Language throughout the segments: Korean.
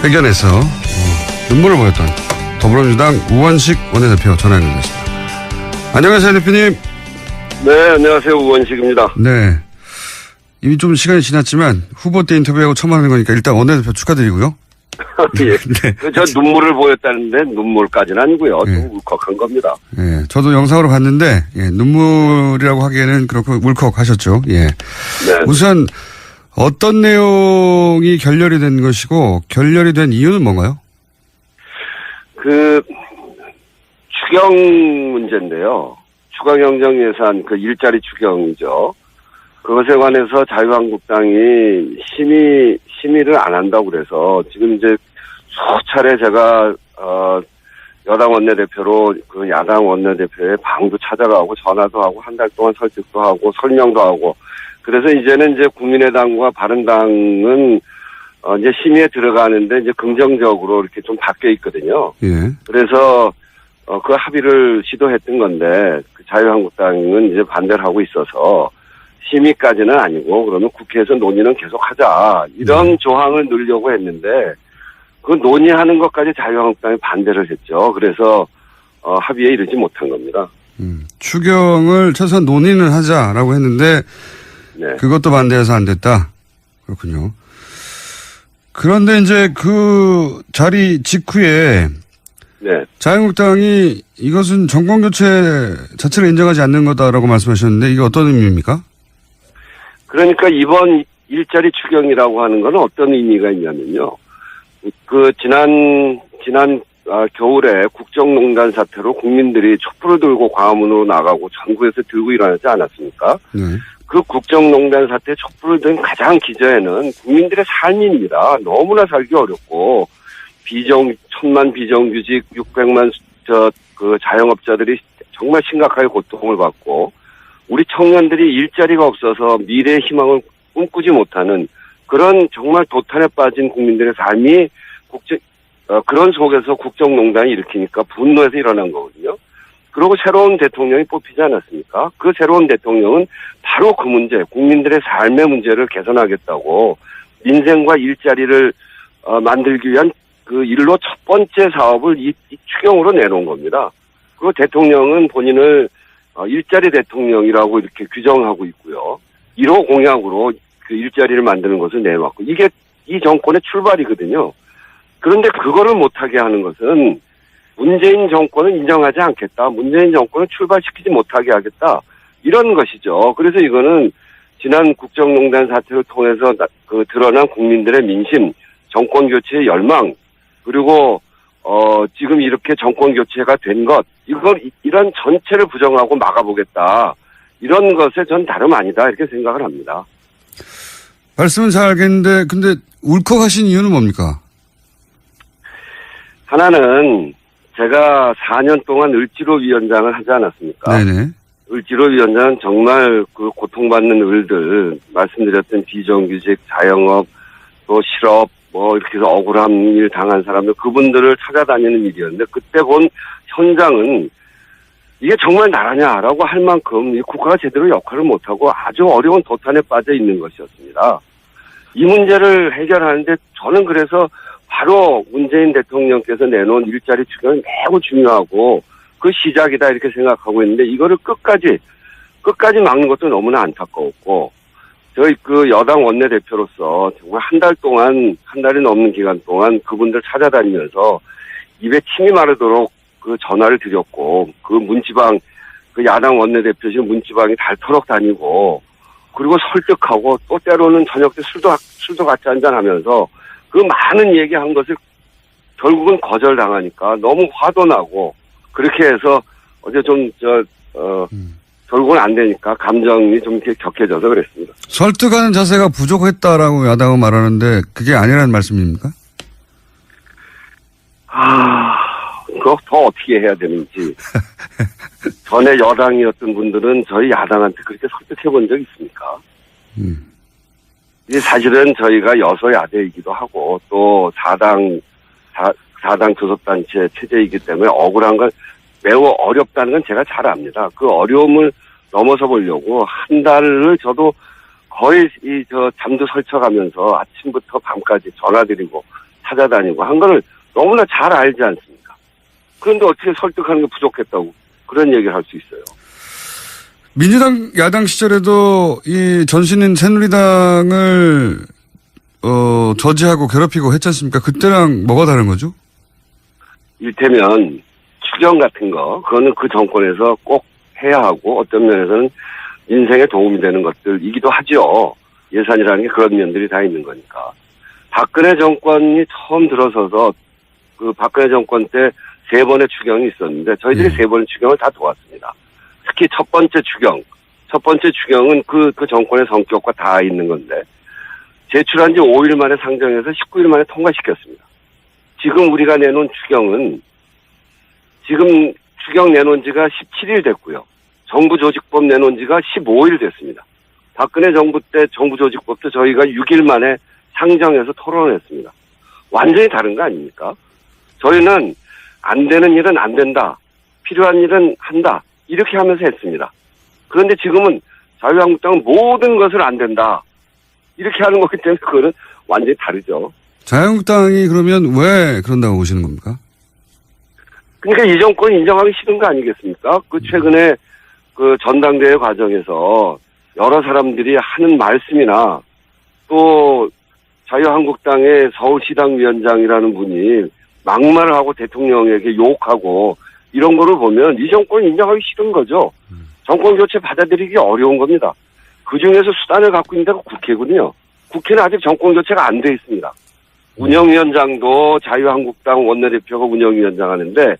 회견에서 눈물을 보였던 더불어민주당 우원식 원내대표 전화 연결됐습니다. 안녕하세요, 대표님. 네, 안녕하세요. 우원식입니다. 네. 이미 좀 시간이 지났지만 후보 때 인터뷰하고 처음 하는 거니까 일단 원내대표 축하드리고요. 예. 네. 저 눈물을 보였다는데 눈물까지는 아니고요. 네. 좀 울컥한 겁니다. 예, 저도 영상으로 봤는데 눈물이라고 하기에는 그렇고 울컥하셨죠. 예. 네. 우선 어떤 내용이 결렬이 된 것이고 결렬이 된 이유는 뭔가요? 추경 문제인데요. 추가경정 예산 일자리 추경이죠. 그것에 관해서 자유한국당이 심의를 안 한다고 그래서 지금 이제 수차례 제가 여당 원내대표로 야당 원내대표의 방도 찾아가고 전화도 하고 한 달 동안 설득도 하고 설명도 하고 그래서 이제는 이제 국민의당과 바른당은 이제 심의에 들어가는데 이제 긍정적으로 이렇게 좀 바뀌어 있거든요. 예. 그래서 그 합의를 시도했던 건데 자유한국당은 이제 반대를 하고 있어서 심의까지는 아니고 그러면 국회에서 논의는 계속하자 이런 조항을 넣으려고 했는데 그 논의하는 것까지 자유한국당이 반대를 했죠. 그래서 합의에 이르지 못한 겁니다. 추경을 최소한 논의는 하자라고 했는데 네. 그것도 반대해서 안 됐다. 그렇군요. 그런데 이제 그 자리 직후에 네. 자유한국당이 이것은 정권교체 자체를 인정하지 않는 거다라고 말씀하셨는데 이게 어떤 의미입니까? 그러니까 이번 일자리 추경이라고 하는 건 어떤 의미가 있냐면요. 지난 겨울에 국정농단 사태로 국민들이 촛불을 들고 광화문으로 나가고 전국에서 들고 일어나지 않았습니까? 네. 그 국정농단 사태 촛불을 든 가장 기저에는 국민들의 삶입니다. 너무나 살기 어렵고 천만 비정규직 600만 자영업자들이 정말 심각하게 고통을 받고 우리 청년들이 일자리가 없어서 미래의 희망을 꿈꾸지 못하는 그런 정말 도탄에 빠진 국민들의 삶이 그런 속에서 국정농단이 일으키니까 분노해서 일어난 거거든요. 그리고 새로운 대통령이 뽑히지 않았습니까? 그 새로운 대통령은 바로 그 문제, 국민들의 삶의 문제를 개선하겠다고 민생과 일자리를 만들기 위한 그 일로 첫 번째 사업을 이 추경으로 내놓은 겁니다. 그리고 대통령은 본인을 일자리 대통령이라고 이렇게 규정하고 있고요. 1호 공약으로 그 일자리를 만드는 것을 내놓았고 이게 이 정권의 출발이거든요. 그런데 그거를 못하게 하는 것은 문재인 정권은 인정하지 않겠다. 문재인 정권을 출발시키지 못하게 하겠다. 이런 것이죠. 그래서 이거는 지난 국정농단 사태를 통해서 드러난 국민들의 민심, 정권 교체의 열망, 그리고 지금 이렇게 정권 교체가 된 것, 이런 전체를 부정하고 막아보겠다. 이런 것에 전 다름 아니다. 이렇게 생각을 합니다. 말씀은 잘 알겠는데, 근데 울컥하신 이유는 뭡니까? 하나는 제가 4년 동안 을지로위원장을 하지 않았습니까? 네네. 을지로위원장은 정말 그 고통받는 을들, 말씀드렸던 비정규직, 자영업, 또 실업, 이렇게 해서 억울한 일 당한 사람들, 그분들을 찾아다니는 일이었는데, 그때 본 현장은 이게 정말 나라냐라고 할 만큼 이 국가가 제대로 역할을 못하고 아주 어려운 도탄에 빠져 있는 것이었습니다. 이 문제를 해결하는데 저는 그래서 바로 문재인 대통령께서 내놓은 일자리 추경이 매우 중요하고 그 시작이다 이렇게 생각하고 있는데 이거를 끝까지 막는 것도 너무나 안타까웠고 저희 여당 원내대표로서 정말 한 달이 넘는 기간 동안 그분들 찾아다니면서 입에 침이 마르도록 전화를 드렸고 문지방 야당 원내대표실 문지방이 닳도록 다니고 그리고 설득하고 또 때로는 저녁 때 술도 같이 한잔하면서 그 많은 얘기한 것을 결국은 거절당하니까 너무 화도 나고 그렇게 해서 어제 결국은 안 되니까 감정이 좀 이렇게 격해져서 그랬습니다. 설득하는 자세가 부족했다라고 야당은 말하는데 그게 아니라는 말씀입니까? 그거 더 어떻게 해야 되는지. 전에 여당이었던 분들은 저희 야당한테 그렇게 설득해 본 적 있습니까? 이게 사실은 저희가 여소야대이기도 하고 또 4당 교섭단체 체제이기 때문에 억울한 건 매우 어렵다는 건 제가 잘 압니다. 그 어려움을 넘어서 보려고 한 달을 저도 거의 잠도 설쳐가면서 아침부터 밤까지 전화드리고 찾아다니고 한 거를 너무나 잘 알지 않습니까? 그런데 어떻게 설득하는 게 부족했다고 그런 얘기를 할 수 있어요. 민주당 야당 시절에도 이 전신인 새누리당을 저지하고 괴롭히고 했지 않습니까? 그때랑 뭐가 다른 거죠? 일테면 추경 같은 거 그거는 그 정권에서 꼭 해야 하고 어떤 면에서는 인생에 도움이 되는 것들이기도 하죠. 예산이라는 게 그런 면들이 다 있는 거니까. 박근혜 정권이 처음 들어서서 그 박근혜 정권 때 3번의 추경이 있었는데 저희들이 3번의 추경을 다 도왔습니다. 특히 첫 번째 추경은 그 정권의 성격과 다 있는 건데 제출한 지 5일 만에 상정해서 19일 만에 통과시켰습니다. 지금 우리가 내놓은 추경은 지금 추경 내놓은 지가 17일 됐고요. 정부조직법 내놓은 지가 15일 됐습니다. 박근혜 정부 때 정부조직법도 저희가 6일 만에 상정해서 토론했습니다. 완전히 다른 거 아닙니까? 저희는 안 되는 일은 안 된다. 필요한 일은 한다. 이렇게 하면서 했습니다. 그런데 지금은 자유한국당은 모든 것을 안 된다. 이렇게 하는 거기 때문에 그거는 완전히 다르죠. 자유한국당이 그러면 왜 그런다고 보시는 겁니까? 그러니까 이 정권 인정하기 싫은 거 아니겠습니까? 그 최근에 그 전당대회 과정에서 여러 사람들이 하는 말씀이나 또 자유한국당의 서울시당 위원장이라는 분이 막말을 하고 대통령에게 욕하고 이런 거를 보면 이 정권 인정하기 싫은 거죠. 정권 교체 받아들이기 어려운 겁니다. 그중에서 수단을 갖고 있는 데가 국회거든요. 국회는 아직 정권 교체가 안 돼 있습니다. 운영위원장도 자유한국당 원내대표가 운영위원장 하는데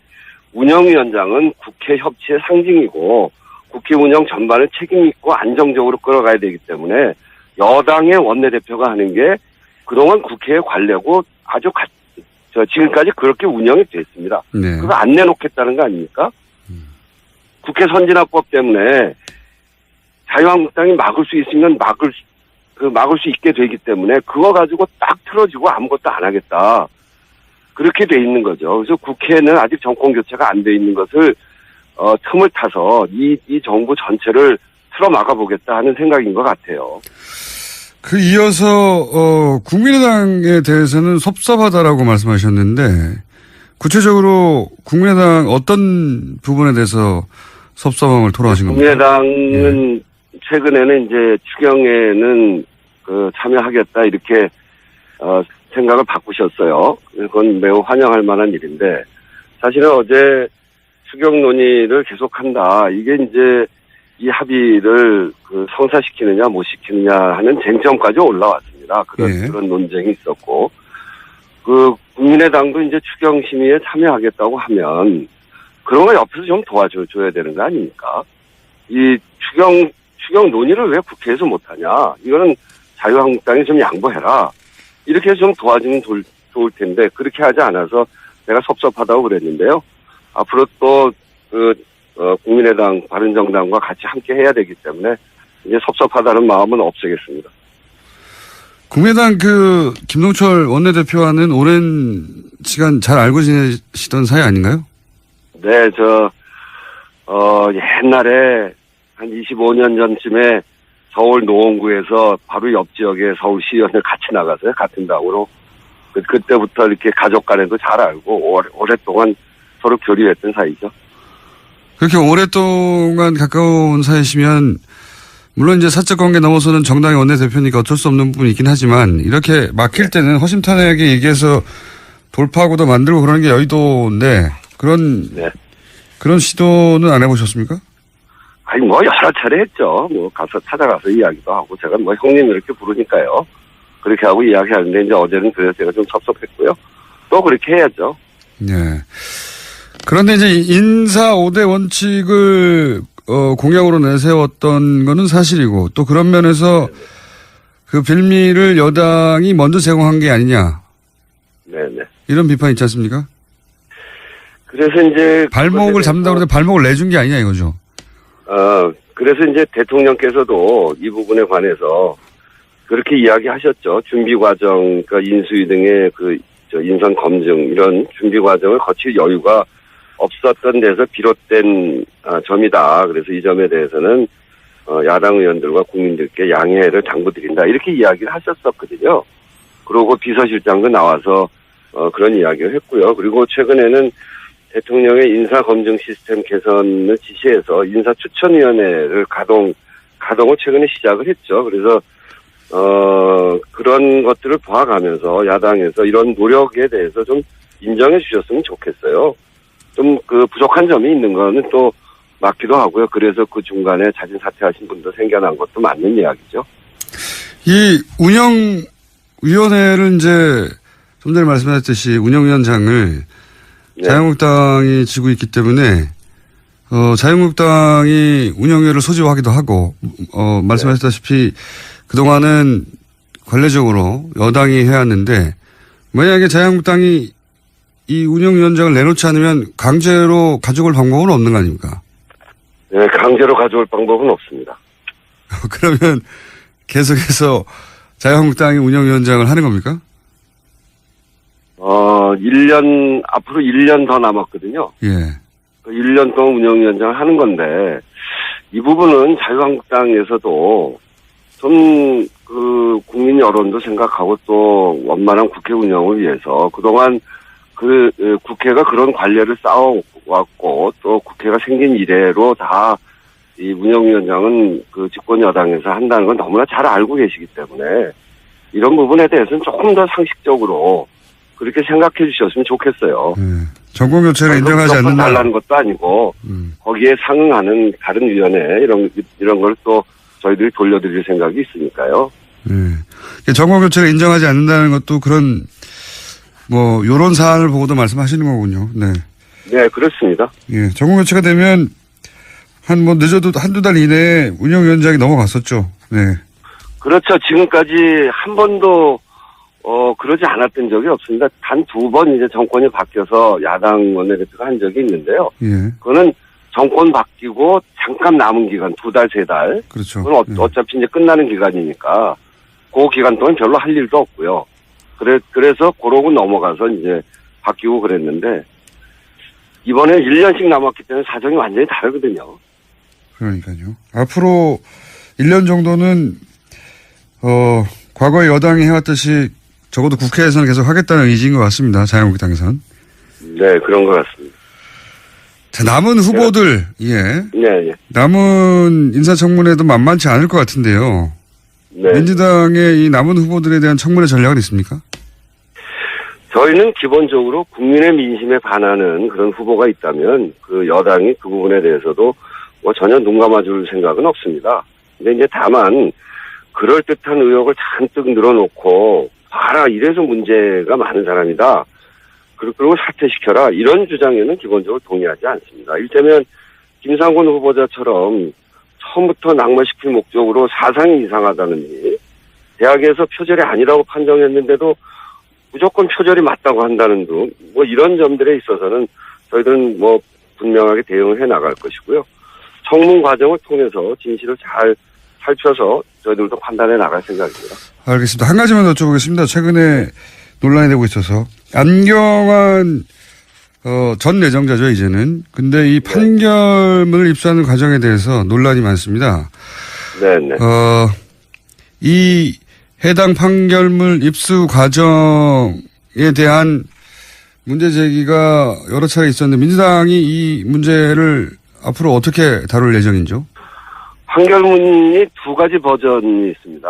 운영위원장은 국회 협치의 상징이고 국회 운영 전반을 책임있고 안정적으로 끌어가야 되기 때문에 여당의 원내대표가 하는 게 그동안 국회의 관례고 아주 지금까지 그렇게 운영이 됐습니다. 네. 그거 안 내놓겠다는 거 아닙니까? 국회 선진화법 때문에 자유한국당이 막을 수 있으면 막을 수 있게 되기 때문에 그거 가지고 딱 틀어지고 아무것도 안 하겠다. 그렇게 돼 있는 거죠. 그래서 국회는 아직 정권 교체가 안 돼 있는 것을 틈을 타서 이 정부 전체를 틀어 막아보겠다 하는 생각인 것 같아요. 그 이어서 국민의당에 대해서는 섭섭하다라고 말씀하셨는데 구체적으로 국민의당 어떤 부분에 대해서 섭섭함을 토로하신 겁니까? 국민의당은 예. 최근에는 이제 추경에는 참여하겠다 이렇게 생각을 바꾸셨어요. 그건 매우 환영할 만한 일인데 사실은 어제 추경 논의를 계속한다. 이게 이제 이 합의를 성사시키느냐 못 시키느냐 하는 쟁점까지 올라왔습니다. 그런 논쟁이 있었고 국민의당도 이제 추경 심의에 참여하겠다고 하면 그런 거 옆에서 좀 도와줘야 되는 거 아닙니까? 이 추경 논의를 왜 국회에서 못하냐? 이거는 자유한국당이 좀 양보해라. 이렇게 해서 좀 도와주면 좋을 텐데 그렇게 하지 않아서 내가 섭섭하다고 그랬는데요. 앞으로 또 국민의당, 바른정당과 같이 함께 해야 되기 때문에 이제 섭섭하다는 마음은 없애겠습니다. 국민의당 김동철 원내대표와는 오랜 시간 잘 알고 지내시던 사이 아닌가요? 네, 옛날에 한 25년 전쯤에 서울 노원구에서 바로 옆 지역에 서울시의원을 같이 나가서요. 같은 당으로. 그때부터 이렇게 가족 간에도 잘 알고 오랫동안 서로 교류했던 사이죠. 그렇게 오랫동안 가까운 사이시면 물론 이제 사적 관계 넘어서는 정당의 원내대표니까 어쩔 수 없는 부분이 있긴 하지만 이렇게 막힐 때는 허심탄회하게 얘기해서 돌파하고도 만들고 그러는 게 여의도인데 그런 시도는 안 해보셨습니까? 아니 여러 차례 했죠. 찾아가서 이야기도 하고 제가 형님 이렇게 부르니까요. 그렇게 하고 이야기하는데 이제 어제는 그래서 제가 좀 섭섭했고요. 또 그렇게 해야죠. 네. 그런데 이제 인사 5대 원칙을 공약으로 내세웠던 거는 사실이고 또 그런 면에서 그 빌미를 여당이 먼저 제공한 게 아니냐. 네네. 이런 비판이 있지 않습니까? 그래서 이제 발목을 잡는다고 그러는데 발목을 내준 게 아니냐 이거죠. 그래서 이제 대통령께서도 이 부분에 관해서 그렇게 이야기하셨죠. 준비 과정, 그러니까 인수위 등의 인선 검증 이런 준비 과정을 거칠 여유가 없었던 데서 비롯된 점이다. 그래서 이 점에 대해서는 야당 의원들과 국민들께 양해를 당부드린다 이렇게 이야기를 하셨었거든요. 그러고 비서실장도 나와서 그런 이야기를 했고요. 그리고 최근에는 대통령의 인사검증 시스템 개선을 지시해서 인사추천위원회를 가동을 최근에 시작을 했죠. 그래서 그런 것들을 봐가면서 야당에서 이런 노력에 대해서 좀 인정해 주셨으면 좋겠어요. 좀 그 부족한 점이 있는 거는 또 맞기도 하고요. 그래서 그 중간에 자진 사퇴하신 분도 생겨난 것도 맞는 이야기죠. 이 운영위원회를 이제 좀 전에 말씀하셨듯이 운영위원장을 네. 자유한국당이 지고 있기 때문에 자유한국당이 운영위를 소집하기도 하고 말씀하셨다시피 그동안은 관례적으로 여당이 해왔는데 만약에 자유한국당이 이 운영위원장을 내놓지 않으면 강제로 가져올 방법은 없는 거 아닙니까? 네, 강제로 가져올 방법은 없습니다. 그러면 계속해서 자유한국당이 운영위원장을 하는 겁니까? 앞으로 1년 더 남았거든요. 예. 그 1년 동안 운영위원장을 하는 건데, 이 부분은 자유한국당에서도 좀, 국민 여론도 생각하고 또 원만한 국회 운영을 위해서 그동안 국회가 그런 관례를 쌓아왔고 또 국회가 생긴 이래로 다 이 운영위원장은 그 집권 여당에서 한다는 건 너무나 잘 알고 계시기 때문에 이런 부분에 대해서는 조금 더 상식적으로 그렇게 생각해 주셨으면 좋겠어요. 정권 교체를 인정하지 않는다. 달라는 것도 아니고 거기에 상응하는 다른 위원회 이런 걸 또 저희들이 돌려드릴 생각이 있으니까요. 정권 교체를 인정하지 않는다는 것도 그런 요런 사안을 보고도 말씀하시는 거군요. 네. 네, 그렇습니다. 예, 정권 교체가 되면 늦어도 한두 달 이내에 운영위원장이 넘어갔었죠. 네. 그렇죠. 지금까지 한 번도 그러지 않았던 적이 없습니다. 단 2번 이제 정권이 바뀌어서 야당 원내대표가 한 적이 있는데요. 예. 그거는 정권 바뀌고 잠깐 남은 기간 2달, 3달. 그렇죠. 그건 어차피 이제 끝나는 기간이니까 그 기간 동안 별로 할 일도 없고요. 그래서 그러고 넘어가서 이제 바뀌고 그랬는데 이번에 1년씩 남았기 때문에 사정이 완전히 다르거든요. 그러니까요. 앞으로 1년 정도는 과거에 여당이 해왔듯이 적어도 국회에서는 계속 하겠다는 의지인 것 같습니다. 자유한국당에서는. 네, 그런 것 같습니다. 자, 남은 후보들, 네. 남은 인사청문회도 만만치 않을 것 같은데요. 네. 민주당의 이 남은 후보들에 대한 청문회 전략은 있습니까? 저희는 기본적으로 국민의 민심에 반하는 그런 후보가 있다면 그 여당이 그 부분에 대해서도 전혀 눈 감아줄 생각은 없습니다. 근데 이제 다만 그럴듯한 의혹을 잔뜩 늘어놓고 봐라 이래서 문제가 많은 사람이다. 그리고 사퇴시켜라 이런 주장에는 기본적으로 동의하지 않습니다. 이를테면 김상곤 후보자처럼 처음부터 낙마시킬 목적으로 사상이 이상하다느니 대학에서 표절이 아니라고 판정했는데도 무조건 표절이 맞다고 한다는 등 이런 점들에 있어서는 저희들은 분명하게 대응을 해 나갈 것이고요. 청문 과정을 통해서 진실을 잘 살펴서 저희들도 판단해 나갈 생각입니다. 알겠습니다. 한 가지만 더 여쭤보겠습니다. 최근에 논란이 되고 있어서 안경환 전 내정자죠 이제는. 근데 이 판결문을 입수하는 과정에 대해서 논란이 많습니다. 네네. 이 해당 판결문 입수 과정에 대한 문제 제기가 여러 차례 있었는데 민주당이 이 문제를 앞으로 어떻게 다룰 예정인지요? 판결문이 2가지 버전이 있습니다.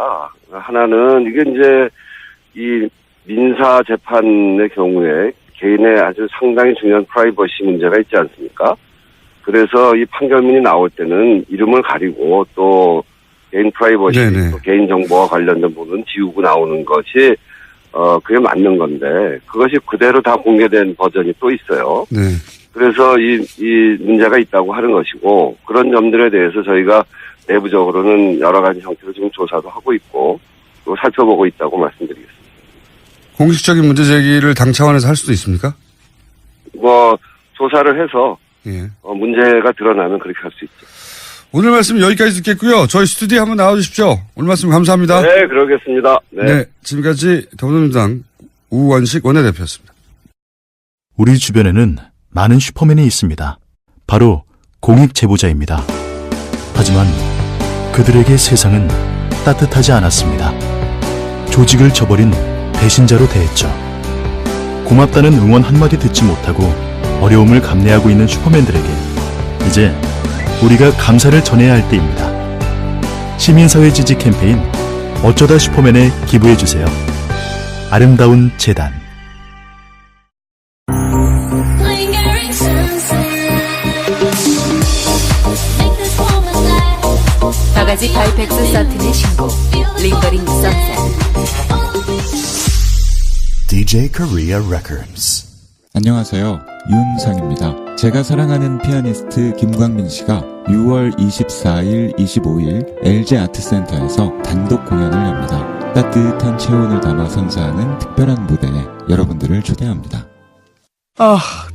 하나는 이게 이제 이 민사 재판의 경우에 개인의 아주 상당히 중요한 프라이버시 문제가 있지 않습니까? 그래서 이 판결문이 나올 때는 이름을 가리고 또 개인 프라이버시, 또 개인 정보와 관련된 부분은 지우고 나오는 것이 그게 맞는 건데 그것이 그대로 다 공개된 버전이 또 있어요. 네. 그래서 이 문제가 있다고 하는 것이고 그런 점들에 대해서 저희가 내부적으로는 여러 가지 형태로 지금 조사도 하고 있고 또 살펴보고 있다고 말씀드리겠습니다. 공식적인 문제 제기를 당 차원에서 할 수도 있습니까? 조사를 해서 문제가 드러나면 그렇게 할 수 있죠. 오늘 말씀 여기까지 듣겠고요. 저희 스튜디오에 한번 나와주십시오. 오늘 말씀 감사합니다. 네, 그러겠습니다. 네, 지금까지 더불어민주당 우원식 원내대표였습니다. 우리 주변에는 많은 슈퍼맨이 있습니다. 바로 공익 제보자입니다. 하지만 그들에게 세상은 따뜻하지 않았습니다. 조직을 저버린 배신자로 대했죠. 고맙다는 응원 한마디 듣지 못하고 어려움을 감내하고 있는 슈퍼맨들에게 이제 우리가 감사를 전해야 할 때입니다. 시민사회 지지 캠페인 어쩌다 슈퍼맨에 기부해주세요. 아름다운 재단. 바가지 바이펙스 서튼의 신곡 링거링 선셋. DJ Korea Records. 안녕하세요. 윤상입니다. 제가 사랑하는 피아니스트 김광민 씨가 6월 24일, 25일 LG 아트센터에서 단독 공연을 엽니다. 따뜻한 체온을 담아 선사하는 특별한 무대에 여러분들을 초대합니다.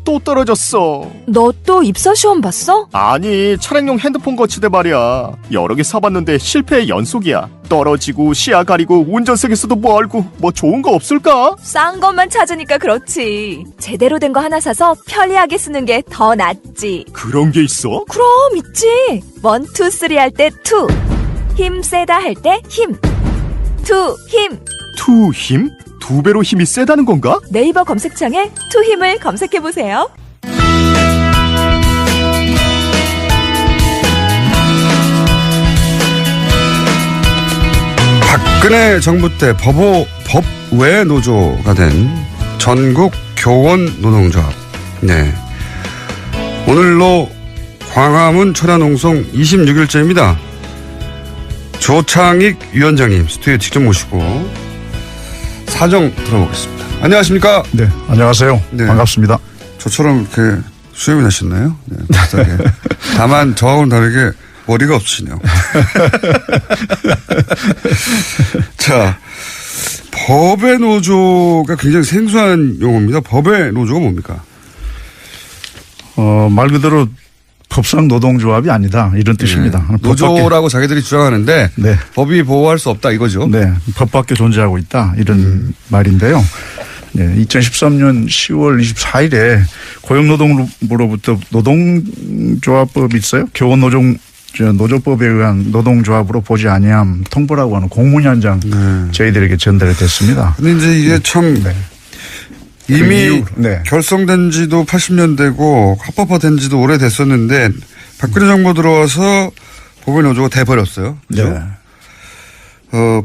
또 떨어졌어. 너 또 입사 시험 봤어? 아니, 차량용 핸드폰 거치대 말이야. 여러 개 사봤는데 실패의 연속이야. 떨어지고 시야 가리고 운전석에서도 멀고 뭐 좋은 거 없을까? 싼 것만 찾으니까 그렇지. 제대로 된 거 하나 사서 편리하게 쓰는 게 더 낫지. 그런 게 있어? 그럼 있지. 1, 2, 3 할 때 2. 힘 세다 할 때 힘. 2 힘. 투 힘? 2배로 힘이 세다는 건가? 네이버 검색창에 2 힘을 검색해보세요. 박근혜 정부 때 법외 노조가 된 전국 교원 노동조합. 네. 오늘로 광화문 천안홍송 26일째입니다. 조창익 위원장님 스튜디오에 직접 모시고 사정 들어보겠습니다. 안녕하십니까? 네, 안녕하세요. 네. 반갑습니다. 저처럼 이렇게 수염이 나셨나요? 네, 비슷하게. 다만 저하고는 다르게 머리가 없으시네요. 자, 법의 노조가 굉장히 생소한 용어입니다. 법의 노조가 뭡니까? 말 그대로 법상 노동조합이 아니다 이런 뜻입니다. 네. 노조라고 자기들이 주장하는데 네. 법이 보호할 수 없다 이거죠. 네, 법 밖에 존재하고 있다 이런 말인데요. 네, 2013년 10월 24일에 고용노동부로부터 노동조합법이 있어요. 노조법에 의한 노동조합으로 보지 아니함 통보라고 하는 공문이 한 장 저희들에게 전달이 됐습니다. 근데 이제 이게 참 이미 네. 결성된 지도 80년대고 합법화된 지도 오래됐었는데 박근혜 정부 들어와서 법의 노조가 돼버렸어요. 그죠? 네.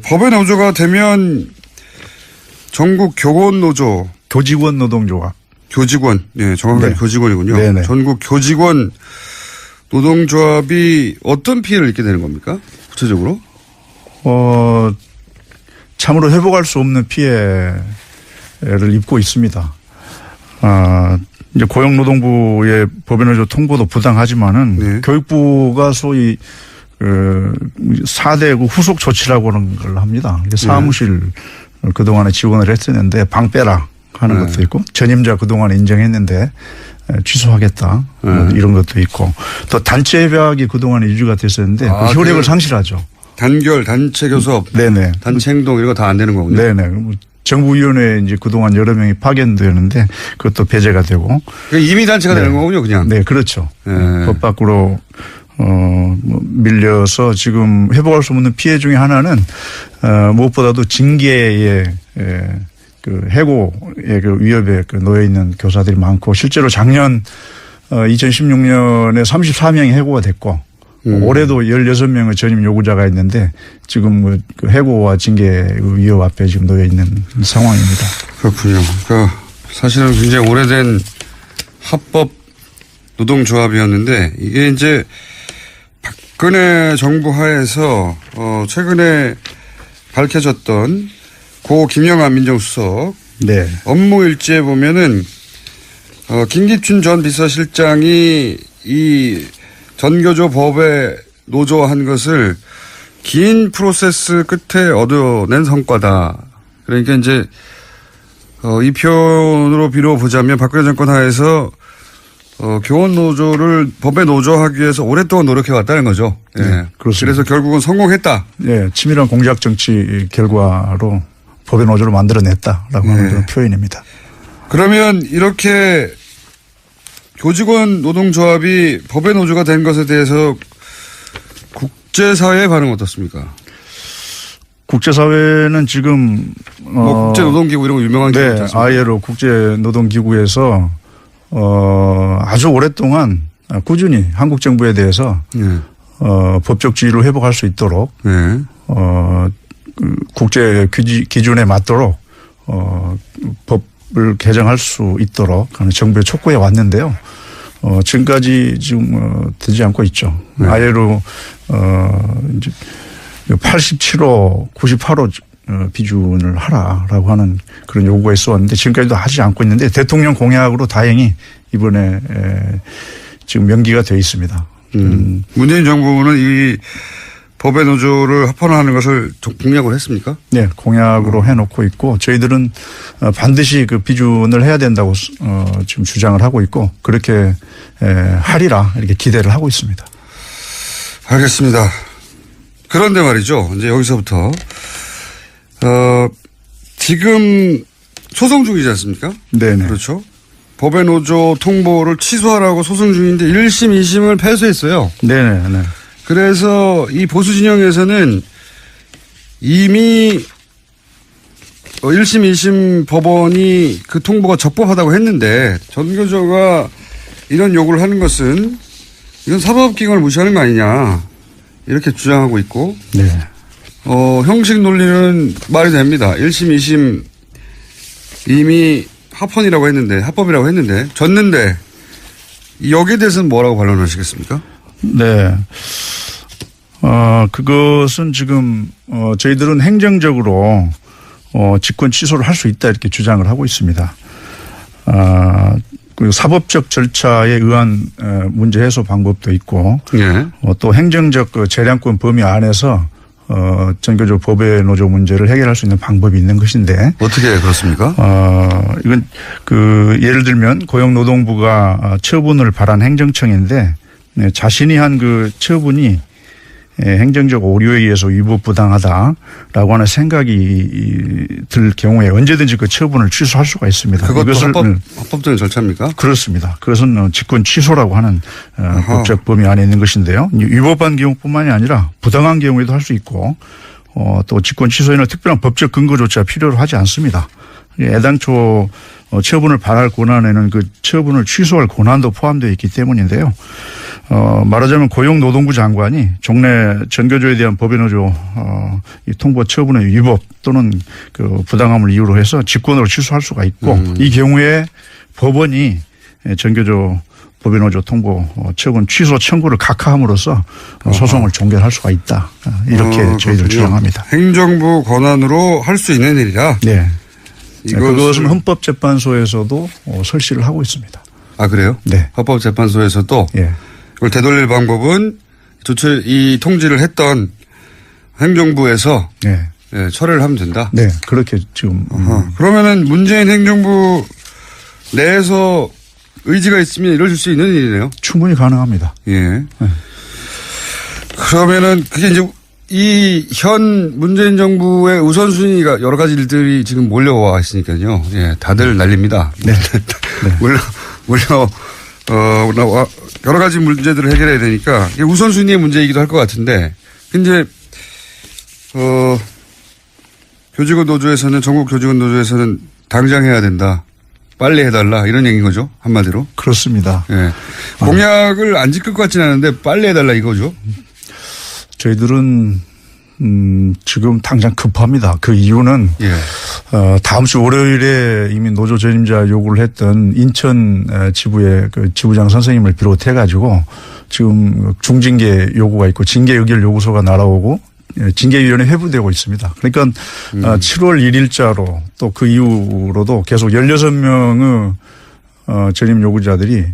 법의 노조가 되면 전국 교원 노조. 교직원 노동조합. 교직원. 네, 정확하게 네. 교직원이군요. 네네. 전국 교직원 노동조합이 어떤 피해를 입게 되는 겁니까? 구체적으로? 참으로 회복할 수 없는 피해를 입고 있습니다. 이제 고용노동부의 법인노조 통보도 부당하지만은 네. 교육부가 소위 4대 후속 조치라고 하는 걸 합니다. 사무실 그동안에 지원을 했었는데 방 빼라 하는 것도 있고 전임자 그동안에 인정했는데 취소하겠다 이런 것도 있고 또 단체 협약이 그동안에 유지가 됐었는데 그 효력을 상실하죠. 단결, 단체 교섭, 네네. 단체 행동 이런 거 다 안 되는 거군요. 네네. 정부위원회에 이제 그동안 여러 명이 파견되었는데 그것도 배제가 되고. 이미 단체가 네. 되는 거군요, 그냥. 네, 그렇죠. 네. 법 밖으로 밀려서 지금 회복할 수 없는 피해 중에 하나는 무엇보다도 징계의 그 해고의 그 위협에 놓여 있는 교사들이 많고 실제로 작년 2016년에 34명이 해고가 됐고 올해도 16명의 전임 요구자가 있는데 지금 그 해고와 징계 위협 앞에 지금 놓여 있는 상황입니다. 그렇군요. 그러니까 사실은 굉장히 오래된 합법 노동조합이었는데 이게 이제 박근혜 정부 하에서 최근에 밝혀졌던 고 김영하 민정수석 네. 업무 일지에 보면은 김기춘 전 비서실장이 이 전교조 법에 노조한 것을 긴 프로세스 끝에 얻어낸 성과다. 그러니까 이제 이 표현으로 빌어보자면 박근혜 정권 하에서 교원 노조를 법에 노조하기 위해서 오랫동안 노력해 왔다는 거죠. 예. 네, 그렇습니다. 그래서 결국은 성공했다. 네, 치밀한 공작 정치 결과로 법의 노조를 만들어냈다라고 하는 그런 표현입니다. 그러면 이렇게 교직원 노동조합이 법의 노조가 된 것에 대해서 국제사회의 반응 어떻습니까? 국제사회는 지금 뭐 국제노동기구 이런 거 유명한 기구 있지 않습니까? ILO 국제노동기구에서 아주 오랫동안 꾸준히 한국 정부에 대해서 법적 지위를 회복할 수 있도록 국제 기준에 맞도록 법을 개정할 수 있도록 하는 정부의 촉구해 왔는데요. 지금까지 지금 되지 않고 있죠. ILO 이제 87호, 98호 비준을 하라라고 하는 그런 요구가 있었는데 지금까지도 하지 않고 있는데 대통령 공약으로 다행히 이번에 지금 명기가 되어 있습니다. 문재인 정부는 이 법의 노조를 합헌하는 것을 공약을 했습니까? 네, 공약으로 해놓고 있고 저희들은 반드시 그 비준을 해야 된다고 지금 주장을 하고 있고 그렇게 하리라 이렇게 기대를 하고 있습니다. 알겠습니다. 그런데 말이죠. 이제 여기서부터 지금 소송 중이지 않습니까? 네네. 그렇죠. 법의 노조 통보를 취소하라고 소송 중인데 1심, 2심을 패소했어요. 네네. 그래서 이 보수 진영에서는 이미 1심, 2심 법원이 그 통보가 적법하다고 했는데 전교조가 이런 요구를 하는 것은 이건 사법기관을 무시하는 거 아니냐 이렇게 주장하고 있고 네. 형식 논리는 말이 됩니다. 1심, 2심 이미 합헌이라고 했는데 합법이라고 했는데 졌는데 여기에 대해서는 뭐라고 반론하시겠습니까? 네. 그것은 지금 저희들은 행정적으로 직권 취소를 할 수 있다 이렇게 주장을 하고 있습니다. 그리고 사법적 절차에 의한 문제 해소 방법도 있고 또 행정적 그 재량권 범위 안에서 전교조 법의 노조 문제를 해결할 수 있는 방법이 있는 것인데 어떻게 그렇습니까? 이건 예를 들면 고용노동부가 처분을 바란 행정청인데 자신이 한 그 처분이 행정적 오류에 의해서 위법부당하다라고 하는 생각이 들 경우에 언제든지 그 처분을 취소할 수가 있습니다. 그것도 합법적인 절차입니까? 그렇습니다. 그것은 직권 취소라고 하는 법적 범위 안에 있는 것인데요. 위법한 경우뿐만이 아니라 부당한 경우에도 할 수 있고 또 직권 취소에는 특별한 법적 근거조차 필요로 하지 않습니다. 애당초 처분을 발할 권한에는 그 처분을 취소할 권한도 포함되어 있기 때문인데요. 말하자면 고용노동부 장관이 종래 전교조에 대한 법의 노조 통보 처분의 위법 또는 그 부당함을 이유로 해서 직권으로 취소할 수가 있고 이 경우에 법원이 전교조 법의 노조 통보 처분 취소 청구를 각하함으로써 소송을 종결할 수가 있다. 이렇게 저희들 주장합니다. 행정부 권한으로 할 수 있는 일이라. 네. 그것은 헌법재판소에서도 설시를 하고 있습니다. 아, 그래요? 네. 헌법재판소에서도 예. 이걸 되돌릴 방법은 이 통지를 했던 행정부에서 네. 철회를 하면 된다. 네, 그렇게 지금. 그러면은 문재인 행정부 내에서 의지가 있으면 이루어질 수 있는 일이네요. 충분히 가능합니다. 예. 네. 그러면은 그게 이제 이 현 문재인 정부의 우선순위가 여러 가지 일들이 지금 몰려와 있으니까요. 예, 다들 난립니다. 네. 여러 가지 문제들을 해결해야 되니까 이게 우선순위의 문제이기도 할 것 같은데, 이제 교직원 노조에서는 전국 교직원 노조에서는 당장 해야 된다, 빨리 해달라 이런 얘기인 거죠, 한마디로. 그렇습니다. 예, 공약을 안 지킬 것 같지는 않은데 빨리 해달라 이거죠. 저희들은 지금 당장 급합니다. 그 이유는 다음 주 월요일에 이미 노조 전임자 요구를 했던 인천 지부의 그 지부장 선생님을 비롯해 가지고 지금 중징계 요구가 있고 징계 의결 요구서가 날아오고 징계위원회 회부되고 있습니다. 그러니까 7월 1일자로 또 그 이후로도 계속 16명의 전임 요구자들이